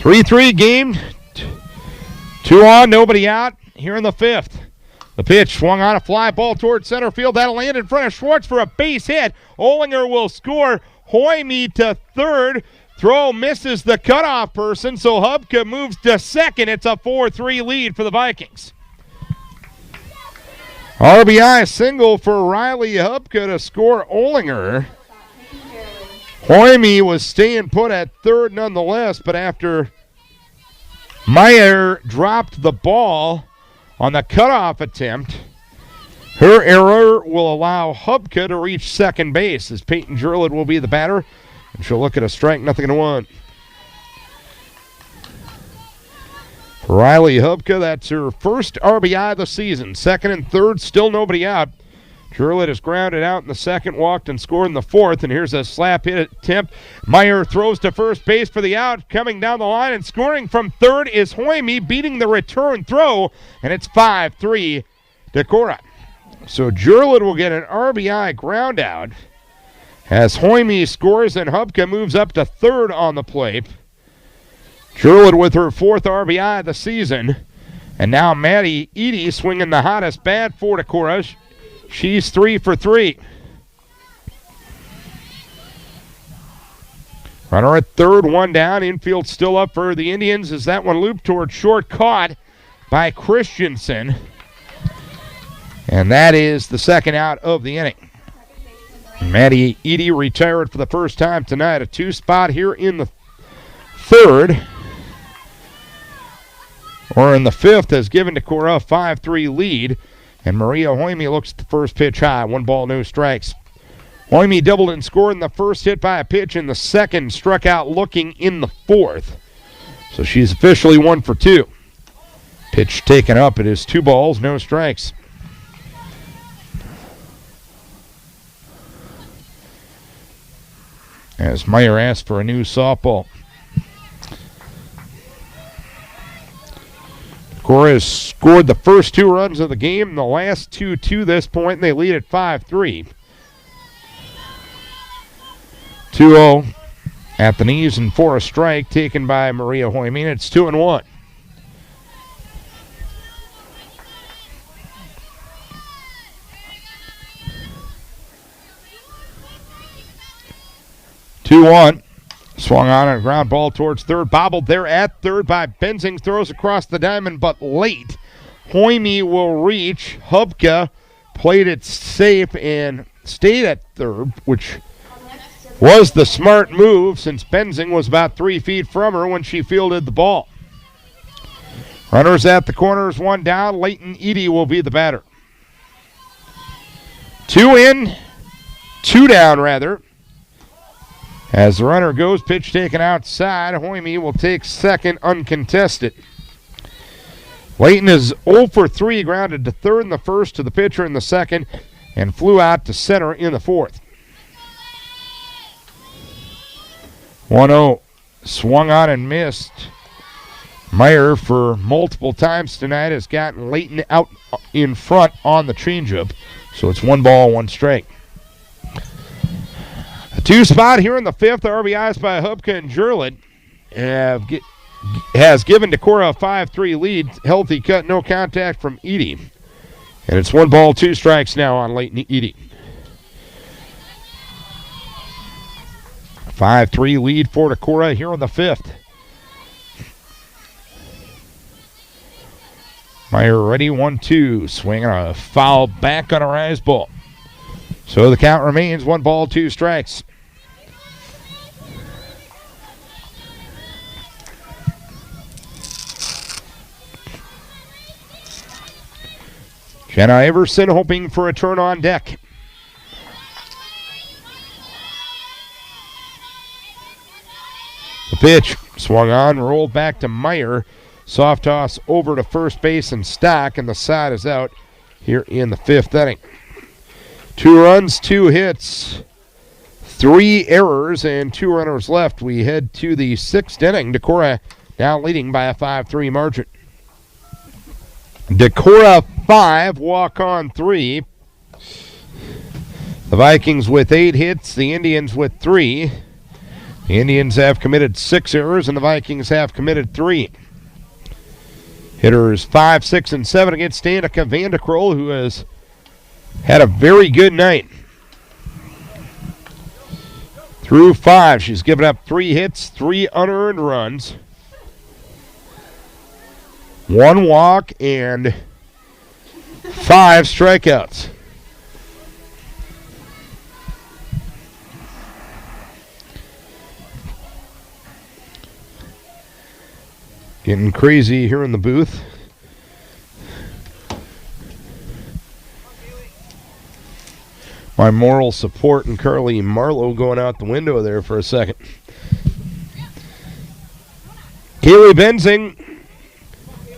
Three game. 2 on, nobody out here in the 5th. The pitch swung on, a fly ball towards center field. That'll land in front of Schwartz for a base hit. Olinger will score. Hoyme to third. Throw misses the cutoff person, so Hubka moves to second. It's a 4-3 lead for the Vikings. RBI single for Riley Hubka to score Olinger. Hoyme was staying put at third nonetheless, but after Meyer dropped the ball on the cutoff attempt, her error will allow Hubka to reach second base as Peyton Jurlid will be the batter. And she'll look at a strike, 0-1. Riley Hubka, that's her first RBI of the season. 2nd and 3rd, still nobody out. Jurlid is grounded out in the 2nd, walked and scored in the 4th. And here's a slap hit attempt. Meyer throws to first base for the out. Coming down the line and scoring from 3rd is Hoyme, beating the return throw. And it's 5-3 Decorah. So Jurlid will get an RBI ground out as Hoyme scores and Hubka moves up to 3rd on the plate. Jurlid with her 4th RBI of the season. And now Maddie Edie swinging the hottest bat for Decorah. She's 3 for 3. Runner at 3rd, 1 down. Infield still up for the Indians as that one looped toward short, caught by Christensen. And that is the 2nd out of the inning. Maddie Edie retired for the first time tonight. A 2 spot here in the 3rd. Or in the 5th has given Decorah a 5-3 lead. And Maria Hoyme looks at the first pitch high. 1 ball, no strikes. Hoyme doubled and scored in the 1st, hit by a pitch in the 2nd, struck out looking in the 4th. So she's officially 1 for 2. Pitch taken up. It is 2 balls, no strikes. As Meyer asked for a new softball. Decorah has scored the first 2 runs of the game, the last 2 to this point, and they lead at 5-3. 2-0 at the knees and for a strike taken by Maria Hoyme. It's 2-1. Swung on a ground ball towards 3rd. Bobbled there at 3rd by Benzing. Throws across the diamond, but late. Hoyme will reach. Hubka played it safe and stayed at 3rd, which was the smart move since Benzing was about 3 feet from her when she fielded the ball. Runners at the corners, 1 down. Leighton Edie will be the batter. 2 in, 2 down rather. As the runner goes, pitch taken outside. Hoyme will take 2nd uncontested. Leighton is 0 for 3, grounded to 3rd in the 1st, to the pitcher in the 2nd, and flew out to center in the 4th. 1-0. Swung on and missed. Meyer, for multiple times tonight, has gotten Layton out in front on the changeup. So it's 1 ball, 1 strike. A 2 spot here in the 5th. RBIs by Hubka and Jurlet has given Decorah a 5-3 lead. Healthy cut, no contact from Edie. And it's 1 ball, 2 strikes now on Layton Edie. 5-3 lead for Decorah here in the 5th. Meyer ready, 1-2. Swinging a foul back on a rise ball. So the count remains 1 ball, 2 strikes. Jenna Iverson hoping for a turn on deck. The pitch swung on, rolled back to Meyer. Soft toss over to first base and Stock, and the side is out here in the 5th inning. 2 runs, 2 hits, 3 errors, and 2 runners left. We head to the 6th inning. Decorah now leading by a 5-3 margin. Decorah 5, Waukon 3. The Vikings with 8 hits, the Indians with 3. The Indians have committed 6 errors, and the Vikings have committed 3. Hitters 5, 6, and 7 against Danica Vanderkroll, who has had a very good night. Through 5, she's given up 3 hits, 3 unearned runs, 1 walk, and 5 strikeouts. Getting crazy here in the booth. My moral support and Carly Marlowe going out the window there for a second. Kaylee Benzing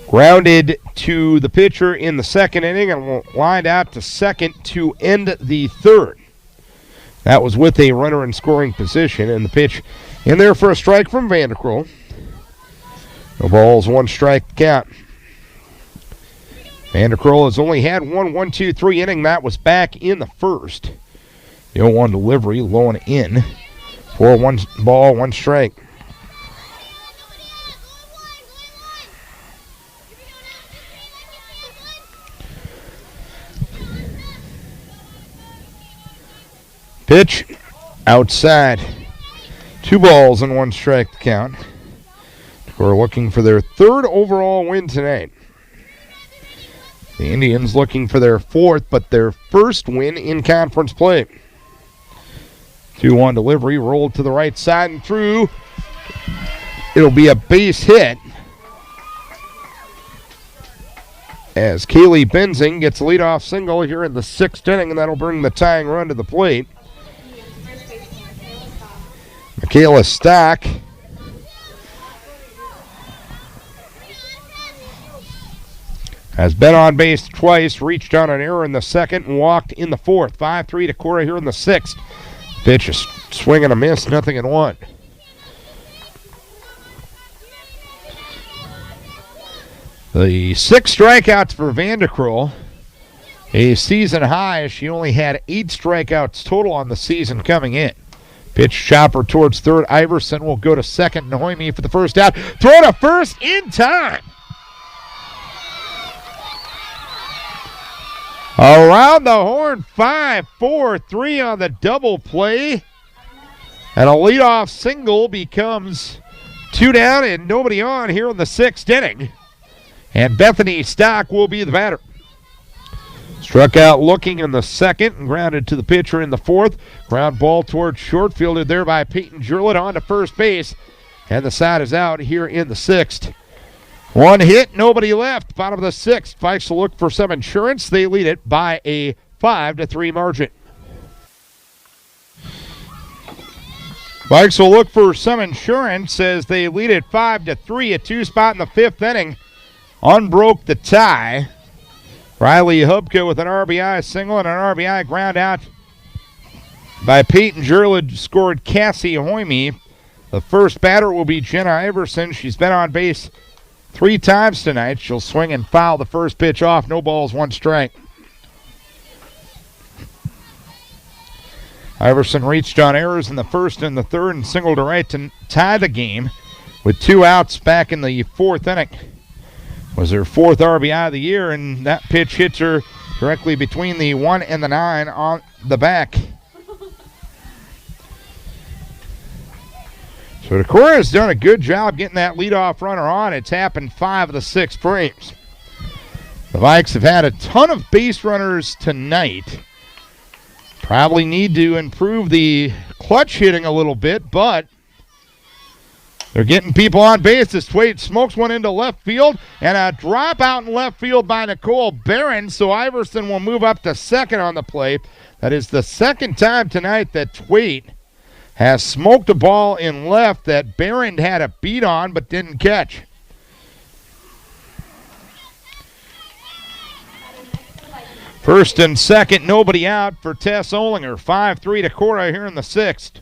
grounded to the pitcher in the 2nd inning and lined out to second to end the 3rd. That was with a runner in scoring position, and the pitch in there for a strike from Vanderkroll. No balls, 1 strike count. Vanderkroll has only had 1-1-2-3 inning. That was back in the 1st. The 0-1 delivery, low and in. For 1 ball, 1 strike. Pitch outside. 2 balls and 1 strike to count. We're looking for their 3rd overall win tonight. The Indians looking for their 4th, but their 1st win in conference play. 2-1 delivery, rolled to the right side and through. It'll be a base hit as Kaylee Benzing gets a leadoff single here in the 6th inning, and that'll bring the tying run to the plate. Michaela Stock has been on base twice, reached on an error in the 2nd, and walked in the 4th. 5-3 to Decorah here in the 6th. Pitch is swing and a miss, 0-1. The 6 strikeouts for Vanderkroll. A season high. She only had 8 strikeouts total on the season coming in. Pitch chopper towards 3rd. Iverson will go to 2nd. Noemi for the 1st out. Throw to 1st in time. Around the horn, 5-4-3 on the double play. And a leadoff single becomes 2 down and nobody on here in the 6th inning. And Bethany Stock will be the batter. Struck out looking in the 2nd and grounded to the pitcher in the 4th. Ground ball towards short, fielded there by Peyton Jurlet on to first base. And the side is out here in the 6th. 1 hit, nobody left. Bottom of the 6th. Fikes will look for some insurance. They lead it by a 5-3 margin. Fikes will look for some insurance as they lead it 5-3. A 2 spot in the 5th inning. Unbroke the tie. Riley Hubka with an RBI single and an RBI ground out by Peyton Jurlid. Scored Cassie Hoyme. The first batter will be Jenna Iverson. She's been on base 3 times tonight. She'll swing and foul the first pitch off. No balls, 1 strike. Iverson reached on errors in the first and the third and singled to right to tie the game with 2 outs back in the 4th inning. Was her 4th RBI of the year, and that pitch hits her directly between the 1 and the 9 on the back. So Decorah has done a good job getting that leadoff runner on. It's happened 5 of the 6 frames. The Vikes have had a ton of base runners tonight. Probably need to improve the clutch hitting a little bit, but they're getting people on base. This Twait smokes one into left field, and a drop out in left field by Nicole Barron, so Iverson will move up to second on the play. That is the second time tonight that Twait has smoked a ball in left that Barron had a beat on but didn't catch. First and second, nobody out for Tess Olinger. 5-3 Decorah here in the 6th.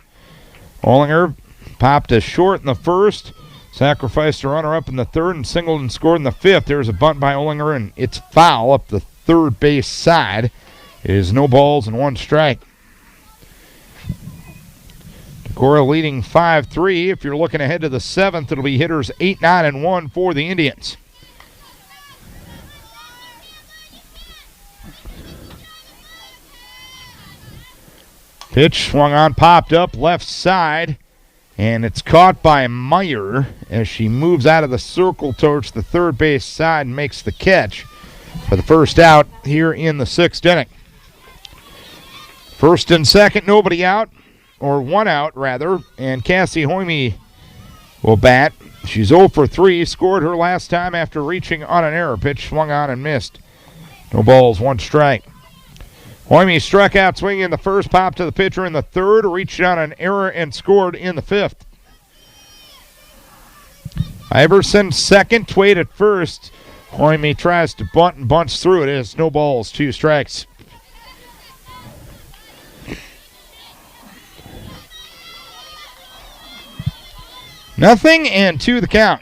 Olinger popped a short in the first, sacrificed a runner up in the 3rd, and singled and scored in the 5th. There's a bunt by Olinger, and it's foul up the 3rd base side. It is no balls and 1 strike. Decorah leading 5-3. If you're looking ahead to the 7th, it'll be hitters 8, 9, and 1 for the Indians. Pitch swung on, popped up left side, and it's caught by Meyer as she moves out of the circle towards the 3rd base side and makes the catch for the first out here in the 6th inning. First and second, nobody out. Or 1 out, rather, and Cassie Hoyme will bat. She's 0 for 3, scored her last time after reaching on an error. Pitch swung on and missed. No balls, 1 strike. Hoyme struck out swinging in the first, popped to the pitcher in the 3rd, reached on an error and scored in the 5th. Iverson second, Twait at first. Hoyme tries to bunt and bunts through it. It is no balls, 2 strikes. Nothing and 2 the count.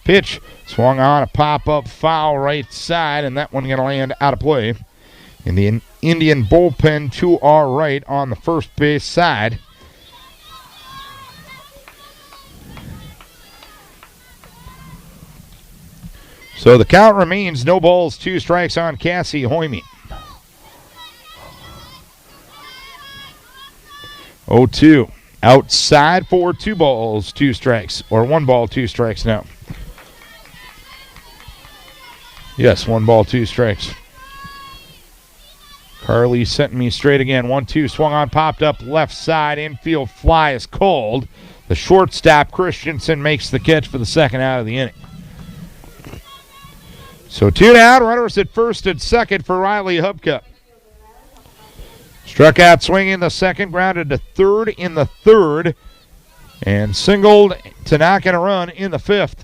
Pitch swung on, a pop-up foul right side, and that one going to land out of play. In the Indian bullpen to our right on the first base side. So the count remains no balls, 2 strikes on Cassie Hoyme. 0-2. Outside for 2 balls, 2 strikes. Or 1 ball, 2 strikes now. Yes, 1 ball, 2 strikes. Carly sent me straight again. 1-2, swung on, popped up left side. Infield fly is called. The shortstop, Christensen, makes the catch for the second out of the inning. So 2 down, runners at first and second for Riley Hubka. Struck out swinging the second, grounded to third in the 3rd, and singled to knock in a run in the 5th.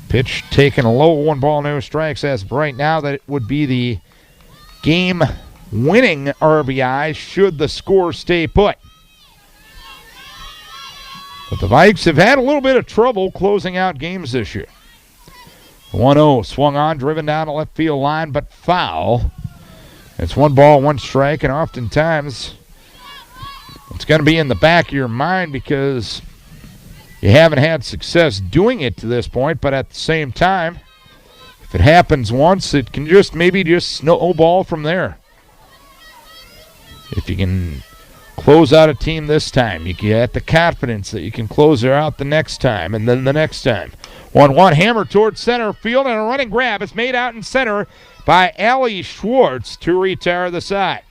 Pitch taken low, 1 ball, no strikes. As of right now, that it would be the game-winning RBI should the score stay put. But the Vikes have had a little bit of trouble closing out games this year. 1-0, swung on, driven down the left field line, but foul. It's 1 ball, 1 strike, and oftentimes it's going to be in the back of your mind because you haven't had success doing it to this point, but at the same time, if it happens once, it can just snowball from there. If you can close out a team this time, you get the confidence that you can close her out the next time and then the next time. 1-1, hammer towards center field, and a running grab is made out in center by Allie Schwartz to retire the side.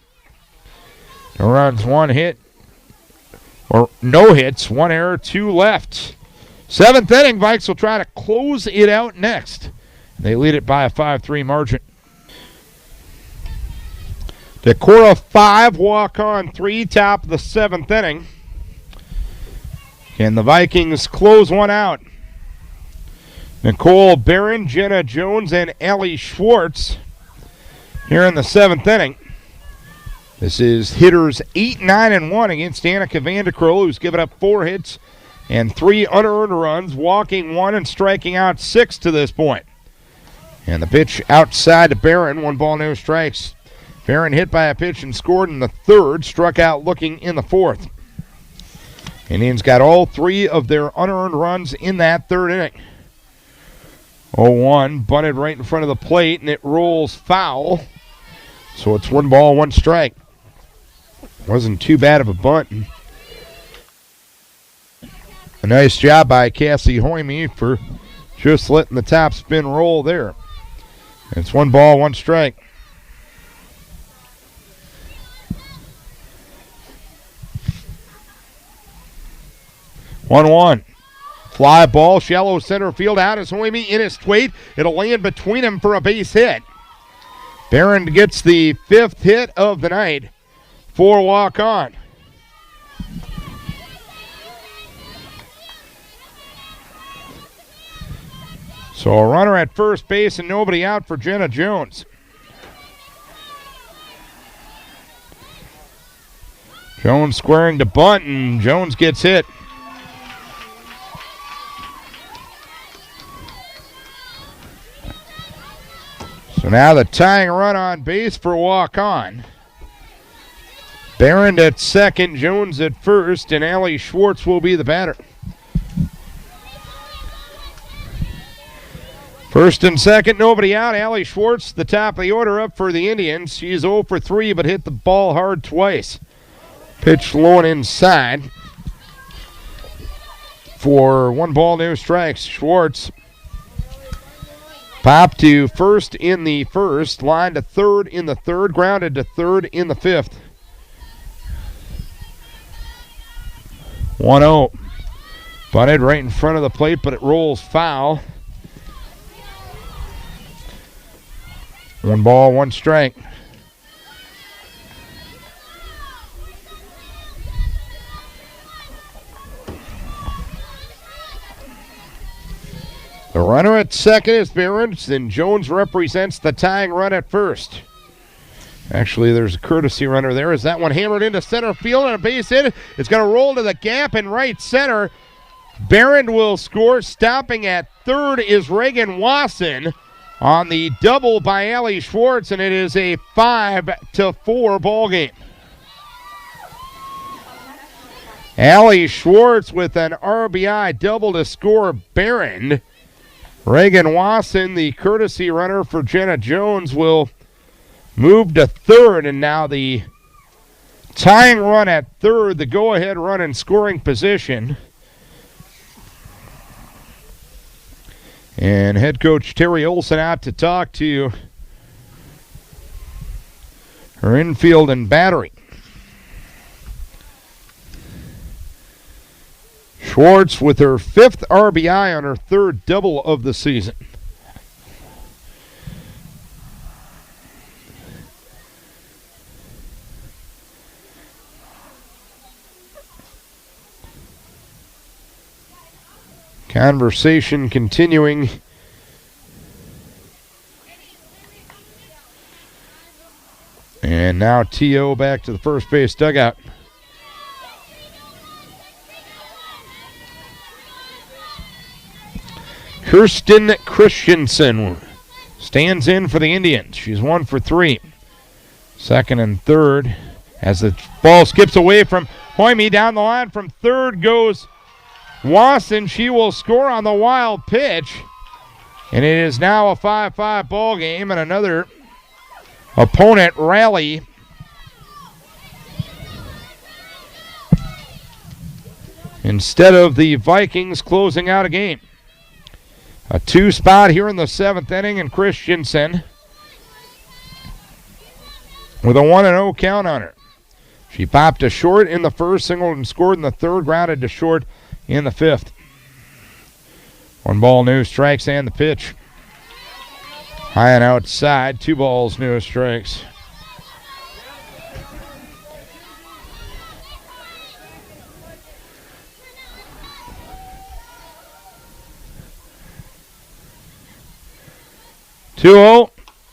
No runs, 1 hit, or no hits, 1 error, 2 left. 7th inning, Vikes will try to close it out next. They lead it by a 5-3 margin. Decorah 5, Waukon 3, top of the 7th inning. Can the Vikings close one out? Nicole Barron, Jenna Jones, and Allie Schwartz here in the 7th inning. This is hitters 8, 9, and 1 against Annika Vandekroll, who's given up 4 hits and 3 unearned runs, walking 1 and striking out 6 to this point. And the pitch outside to Barron, 1 ball, no strikes. Barron hit by a pitch and scored in the third, struck out looking in the fourth. Indians got all 3 of their unearned runs in that third inning. 0-1, bunted right in front of the plate, and it rolls foul. So it's 1 ball, 1 strike. Wasn't too bad of a bunt. A nice job by Cassie Hoyme for just letting the top spin roll there. It's 1 ball, 1 strike. One. Fly ball, shallow center field out is Hoyme in his Twait. It'll land between him for a base hit. Barron gets the 5th hit of the night for Waukon. So a runner at first base and nobody out for Jenna Jones. Jones squaring to bunt, and Jones gets hit. So now the tying run on base for Waukon. Barron at second, Jones at first, and Allie Schwartz will be the batter. First and second, nobody out. Allie Schwartz, the top of the order, up for the Indians. She's 0 for 3, but hit the ball hard twice. Pitch low and inside for 1 ball, no strikes. Schwartz popped to first in the first, line to third in the third, grounded to third in the 5th. 1-0. Bunted right in front of the plate, but it rolls foul. 1 ball, 1 strike. The runner at second is Barron, and Jones represents the tying run at first. Actually, there's a courtesy runner there. Is that one hammered into center field and a base hit? It's going to roll to the gap in right center. Barron will score. Stopping at third is Reagan Wasson on the double by Allie Schwartz, and it is a 5-4 ball game. Allie Schwartz with an RBI double to score Barron. Reagan Wasson, the courtesy runner for Jenna Jones, will move to third, and now the tying run at third, the go-ahead run in scoring position. And head coach Terry Olson out to talk to her infield and battery. Schwartz with her 5th RBI on her 3rd double of the season. Conversation continuing. And now T.O. back to the first base dugout. Kirsten Christensen stands in for the Indians. She's 1 for 3. Second and third as the ball skips away from Hoyme. Down the line from third goes Wasson. She will score on the wild pitch. And it is now a 5-5 ball game and another opponent rally. Instead of the Vikings closing out a game. A 2 spot here in the 7th inning, and Christensen with a 1-0 count on her. She popped to short in the first, singled and scored in the third, grounded to short in the 5th. 1 ball, no strikes, and the pitch. High and outside, 2 balls, no strikes.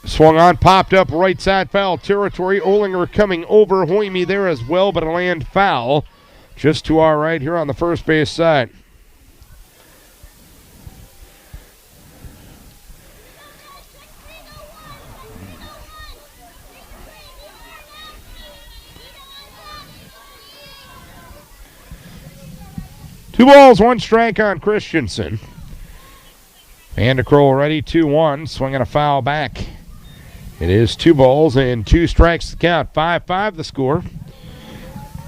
Swung on, popped up right side foul territory. Olinger coming over. Hoyme there as well, but a land foul just to our right here on the first base side. Two balls, one strike on Christensen. Vanderkroll ready, 2-1, swinging a foul back. It is 2 balls and 2 strikes to count. 5-5 the score.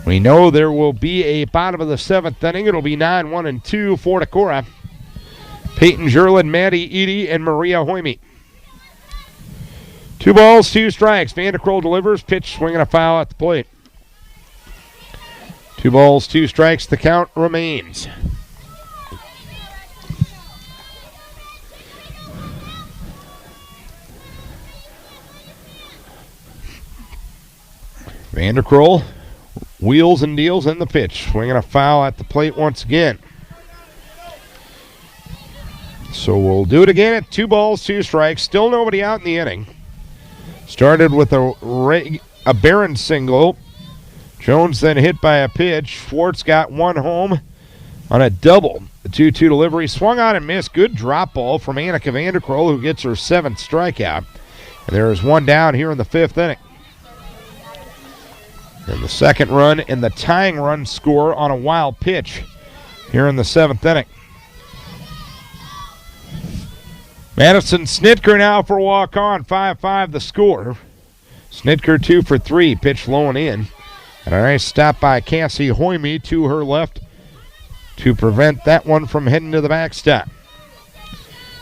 We know there will be a bottom of the 7th inning. It'll be 9-1-2 for Decorah. Peyton Jerlin, Maddie Edie, and Maria Hoyme. 2 balls, 2 strikes. Vanderkroll delivers, pitch swinging a foul at the plate. 2 balls, 2 strikes. The count remains. Vanderkroll wheels and deals in the pitch. Swinging a foul at the plate once again. So we'll do it again at 2 balls, 2 strikes. Still nobody out in the inning. Started with a Barron single. Jones then hit by a pitch. Schwartz got 1 home on a double. The 2-2 delivery swung on and missed. Good drop ball from Annika Vanderkroll, who gets her 7th strikeout. And there is 1 down here in the 5th inning. And the 2nd run and the tying run score on a wild pitch here in the 7th inning. Madison Snitker now for Waukon. 5-5 the score. Snitker 2 for 3. Pitch low and in. And a nice stop by Cassie Hoyme to her left to prevent that one from heading to the backstop.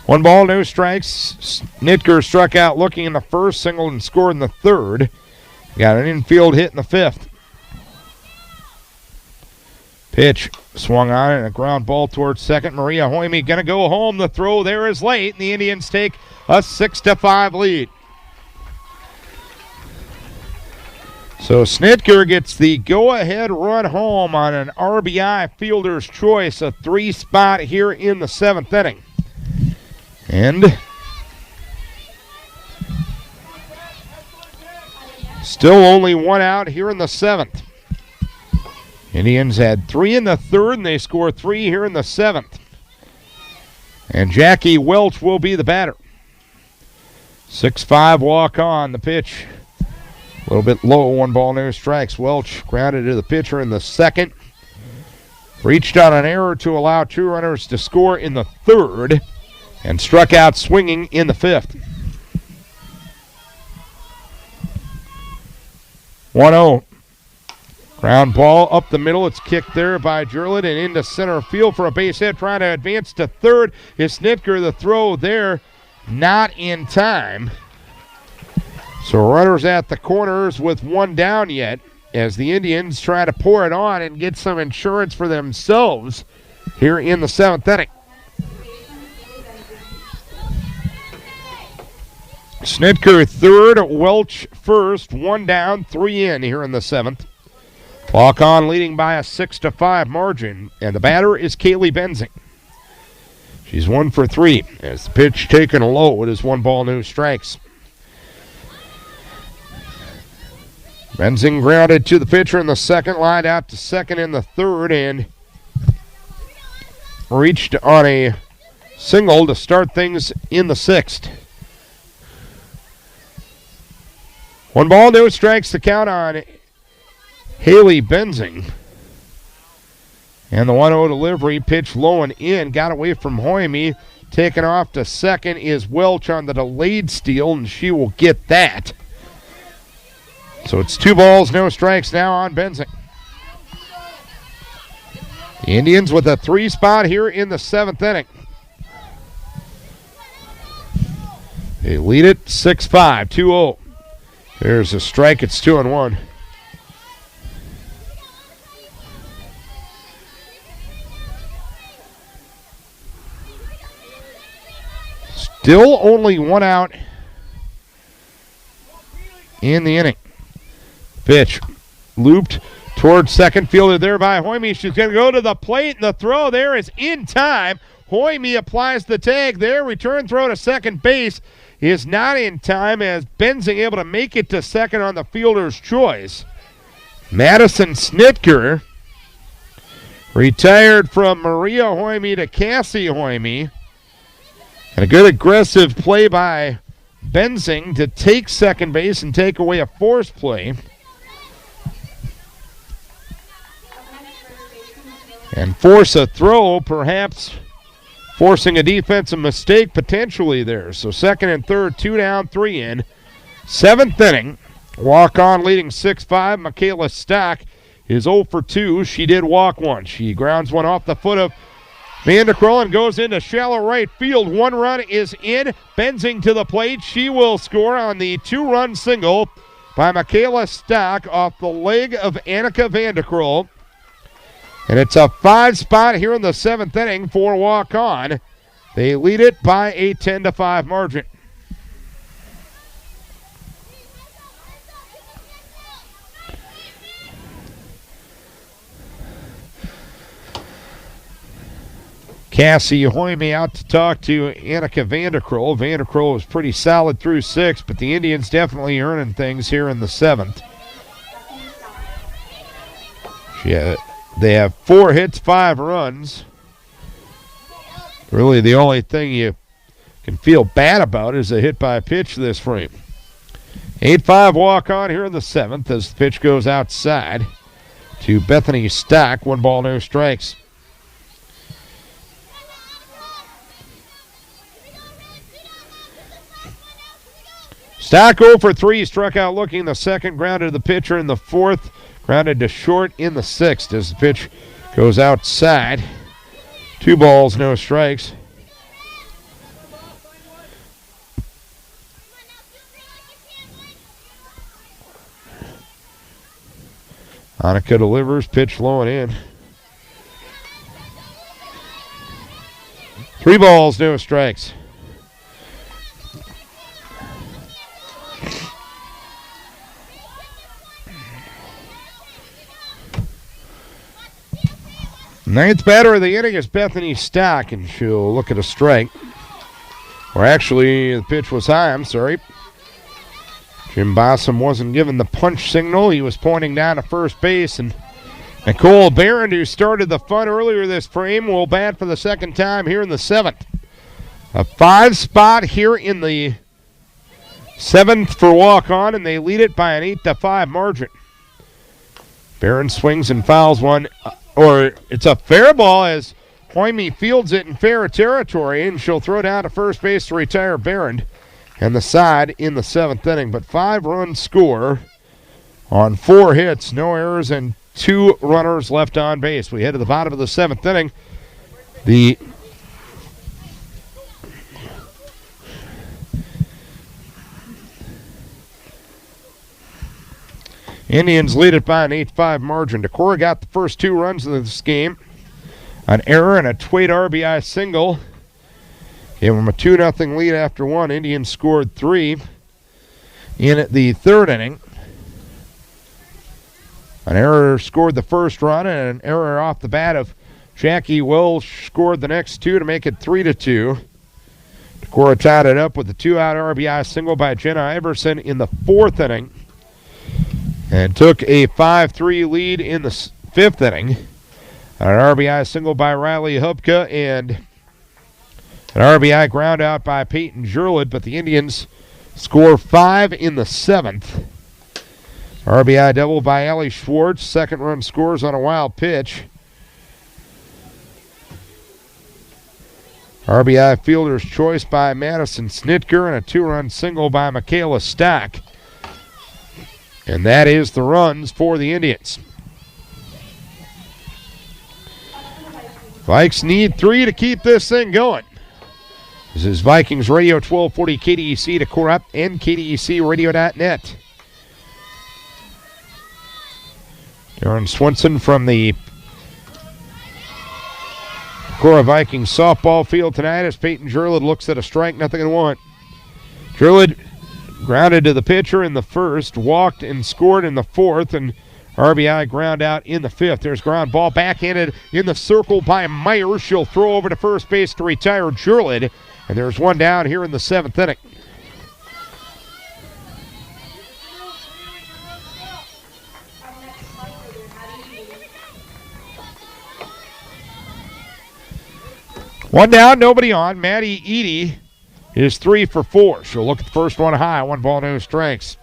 1 ball, no strikes. Snitker struck out looking in the 1st, singled and scored in the 3rd. Got an infield hit in the 5th. Pitch swung on and a ground ball towards 2nd. Maria Hoyme going to go home. The throw there is late, and the Indians take a 6-5 lead. So Snitker gets the go-ahead run home on an RBI fielder's choice, a 3 spot here in the 7th inning. And still only 1 out here in the 7th. Indians had 3 in the 3rd, and they score 3 here in the 7th. And Jackie Welch will be the batter. 6-5 walk on the pitch. A little bit low, 1 ball, no strikes. Welch grounded to the pitcher in the 2nd. Reached on an error to allow 2 runners to score in the 3rd. And struck out swinging in the 5th. 1-0. Ground ball up the middle. It's kicked there by Jerlin and into center field for a base hit. Trying to advance to 3rd is Snitker. The throw there not in time. So runners at the corners with 1 down yet as the Indians try to pour it on and get some insurance for themselves here in the 7th inning. Snitker 3rd, Welch 1st, 1 down, 3 in here in the 7th. Waukon leading by a 6-5 margin, and the batter is Kaylee Benzing. She's 1 for 3 as the pitch taken low. It is 1 ball, no strikes. Benzing grounded to the pitcher in the 2nd, lined out to 2nd in the 3rd, and reached on a single to start things in the 6th. 1 ball, no strikes to count on Haley Benzing. And the 1-0 delivery, pitch low and in, got away from Hoyme. Taken off to 2nd is Welch on the delayed steal, and she will get that. So it's 2 balls, no strikes now on Benzing. The Indians with a 3 spot here in the 7th inning. They lead it 6-5, 2-0. There's a strike. It's 2-1. Still only 1 out in the inning. Pitch looped towards 2nd, fielder there by Hoyme. She's going to go to the plate, and the throw there is in time. Hoyme applies the tag there. Return throw to second base is not in time as Benzing able to make it to second on the fielder's choice. Madison Snitker retired from Maria Hoyme to Cassie Hoyme. And a good aggressive play by Benzing to take second base and take away a force play. And force a throw, perhaps forcing a defensive mistake potentially there. So second and third, 2 down, 3 in. 7th inning. Waukon leading 6-5. Michaela Stock is 0 for 2. She did walk one. She grounds one off the foot of Vanderkroll and goes into shallow right field. 1 run is in. Benzing to the plate. She will score on the 2-run single by Michaela Stock off the leg of Annika Vanderkroll. And it's a 5 spot here in the 7th inning for Waukon. They lead it by a 10-5 margin. Cassie Hoyme out to talk to Annika Vanderkroll. Vanderkroll was pretty solid through 6, but the Indians definitely earning things here in the 7th. They have 4 hits, 5 runs. Really the only thing you can feel bad about is a hit by pitch this frame. 8-5 walk on here in the 7th as the pitch goes outside to Bethany Stock. 1 ball, no strikes. Stock 0 for 3, struck out looking the 2nd, grounded to the pitcher in the 4th, grounded to short in the 6th as the pitch goes outside. 2 balls, no strikes. Annika delivers, pitch low and in. 3 balls, no strikes. Ninth batter of the inning is Bethany Stock, and she'll look at a strike. Or actually, the pitch was high, I'm sorry. Jim Bossum wasn't given the punch signal. He was pointing down to first base, and Nicole Barron, who started the fun earlier this frame, will bat for the 2nd time here in the 7th. A 5 spot here in the 7th for walk-on, and they lead it by an 8-5 margin. Barron swings and fouls one. Or it's a fair ball as Hoyme fields it in fair territory, and she'll throw down to first base to retire Barron and the side in the 7th inning. But 5-run score on 4 hits, no errors, and 2 runners left on base. We head to the bottom of the 7th inning. The Indians lead it by an 8-5 margin. Decorah got the first 2 runs of this game. An error and a Twait RBI single. Gave them a 2-0 lead after 1. Indians scored 3 in the 3rd inning. An error scored the first run, and an error off the bat of Jackie Welsh scored the next 2 to make it 3-2. Decorah tied it up with a 2-out RBI single by Jenna Iverson in the 4th inning, and took a 5-3 lead in the 5th inning. An RBI single by Riley Hubka and an RBI ground out by Peyton Jurlid, but the Indians score 5 in the 7th. RBI double by Allie Schwartz. 2nd run scores on a wild pitch. RBI fielder's choice by Madison Snitker and a 2-run single by Michaela Stock. And that is the runs for the Indians. Vikes need 3 to keep this thing going. This is Vikings Radio 1240 KDEC Decorah and KDECradio.net. Darren Swenson from the Decorah Vikings softball field tonight as Peyton Jurlid looks at a strike, 0-1. Jurlid grounded to the pitcher in the 1st, walked and scored in the 4th, and RBI ground out in the 5th. There's ground ball backhanded in the circle by Meyer. She'll throw over to first base to retire Jurlid. And there's one down here in the 7th inning. One down, nobody on. Maddie Eady is 3 for 4. She'll look at the first one high. 1 ball, no strikes.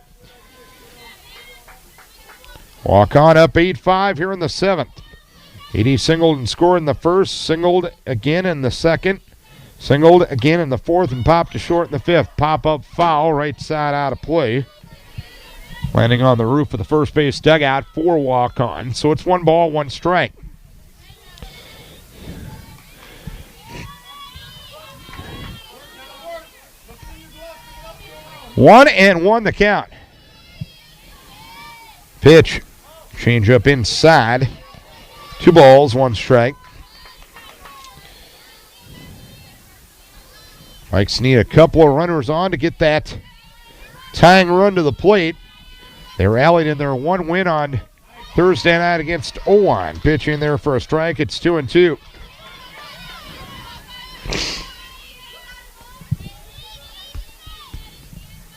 Waukon up 8-5 here in the 7th. Eady singled and scored in the 1st, singled again in the 2nd, singled again in the 4th, and popped to short in the 5th. Pop-up foul, right side out of play. Landing on the roof of the first base dugout for Waukon. So it's 1 ball, 1 strike. One and 1 the count. Pitch. Change up inside. 2 balls, 1 strike. Vikes need a couple of runners on to get that tying run to the plate. They rallied in their 1 win on Thursday night against Owine. Pitch in there for a strike. It's 2-2.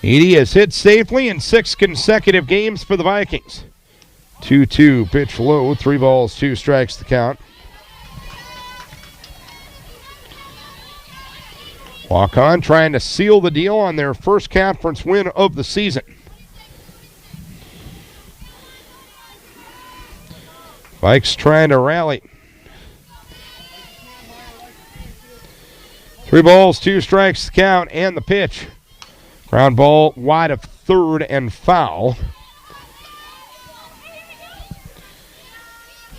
Eady has hit safely in 6 consecutive games for the Vikings. 2-2, pitch low, 3 balls, 2 strikes to count. Waukon trying to seal the deal on their first conference win of the season. Vikes trying to rally. 3 balls, 2 strikes to count, and the pitch. Ground ball wide of 3rd and foul.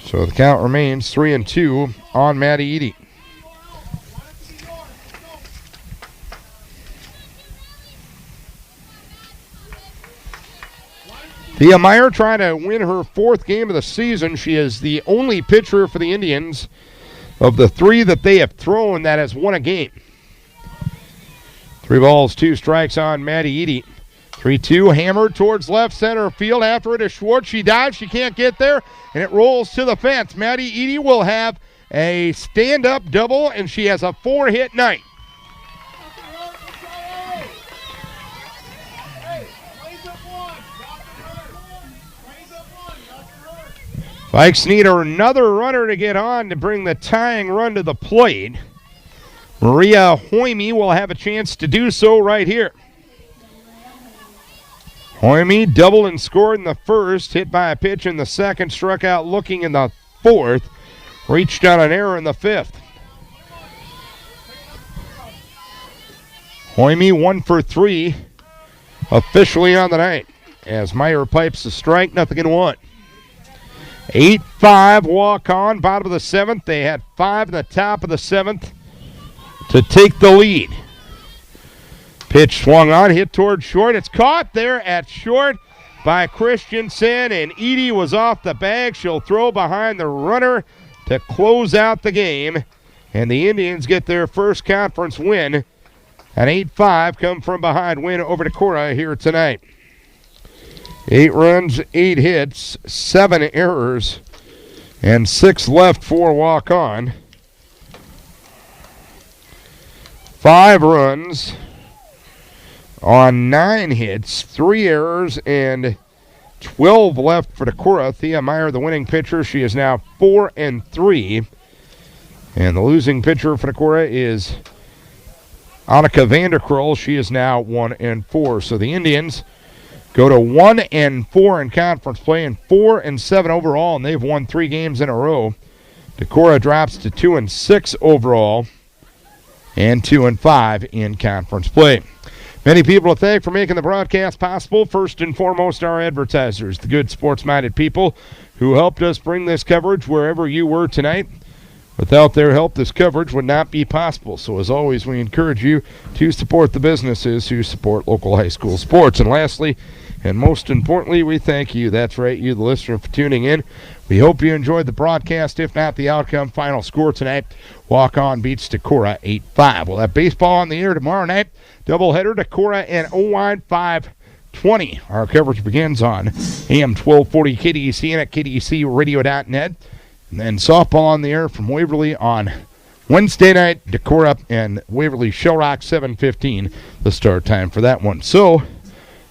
So the count remains 3-2 on Maddie Eady. Thea Meyer trying to win her 4th game of the season. She is the only pitcher for the Indians of the 3 that they have thrown that has won a game. 3 balls, 2 strikes on Maddie Eady. 3-2, hammered towards left center field. After it is Schwartz. She dives. She can't get there, and it rolls to the fence. Maddie Eady will have a stand-up double, and she has a 4-hit night. Vikes need another runner to get on to bring the tying run to the plate. Maria Hoyme will have a chance to do so right here. Hoyme doubled and scored in the 1st, hit by a pitch in the 2nd, struck out looking in the 4th, reached on an error in the 5th. Hoyme 1 for 3 officially on the night as Meyer pipes the strike, 0-1. 8-5 Waukon, bottom of the 7th. They had 5 in the top of the 7th to take the lead. Pitch swung on, hit toward short. It's caught there at short by Christensen, and Eady was off the bag. She'll throw behind the runner to close out the game, and the Indians get their first conference win. An 8-5 come from behind win over Decorah here tonight. 8 runs, 8 hits, 7 errors, and 6 left for Waukon. 5 runs on 9 hits, 3 errors, and 12 left for Decorah. Thea Meyer, the winning pitcher, she is now 4-3. And the losing pitcher for Decorah is Annika Vanderkrol. She is now 1-4. So the Indians go to 1-4 in conference play and 4-7 overall, and they've won 3 games in a row. Decorah drops to 2-6 overall and 2-5 in conference play. Many people to thank for making the broadcast possible. First and foremost, our advertisers, the good sports-minded people who helped us bring this coverage wherever you were tonight. Without their help, this coverage would not be possible. So as always, we encourage you to support the businesses who support local high school sports. And lastly, and most importantly, we thank you. That's right, you, the listener, for tuning in. We hope you enjoyed the broadcast. If not, the outcome, final score tonight, Waukon beats Decorah 8-5. We'll have baseball on the air tomorrow night. Doubleheader, Decorah and Owine 5 20. Our coverage begins on AM 1240 KDEC and at KDECradio.net. And then softball on the air from Waverly on Wednesday night. Decorah and Waverly Shell Rock, 7:15, the start time for that one. So,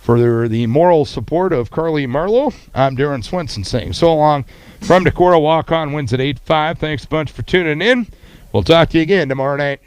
for the moral support of Carly Marlowe, I'm Darren Swenson saying so long from Decorah. Waukon wins at 8-5. Thanks a bunch for tuning in. We'll talk to you again tomorrow night.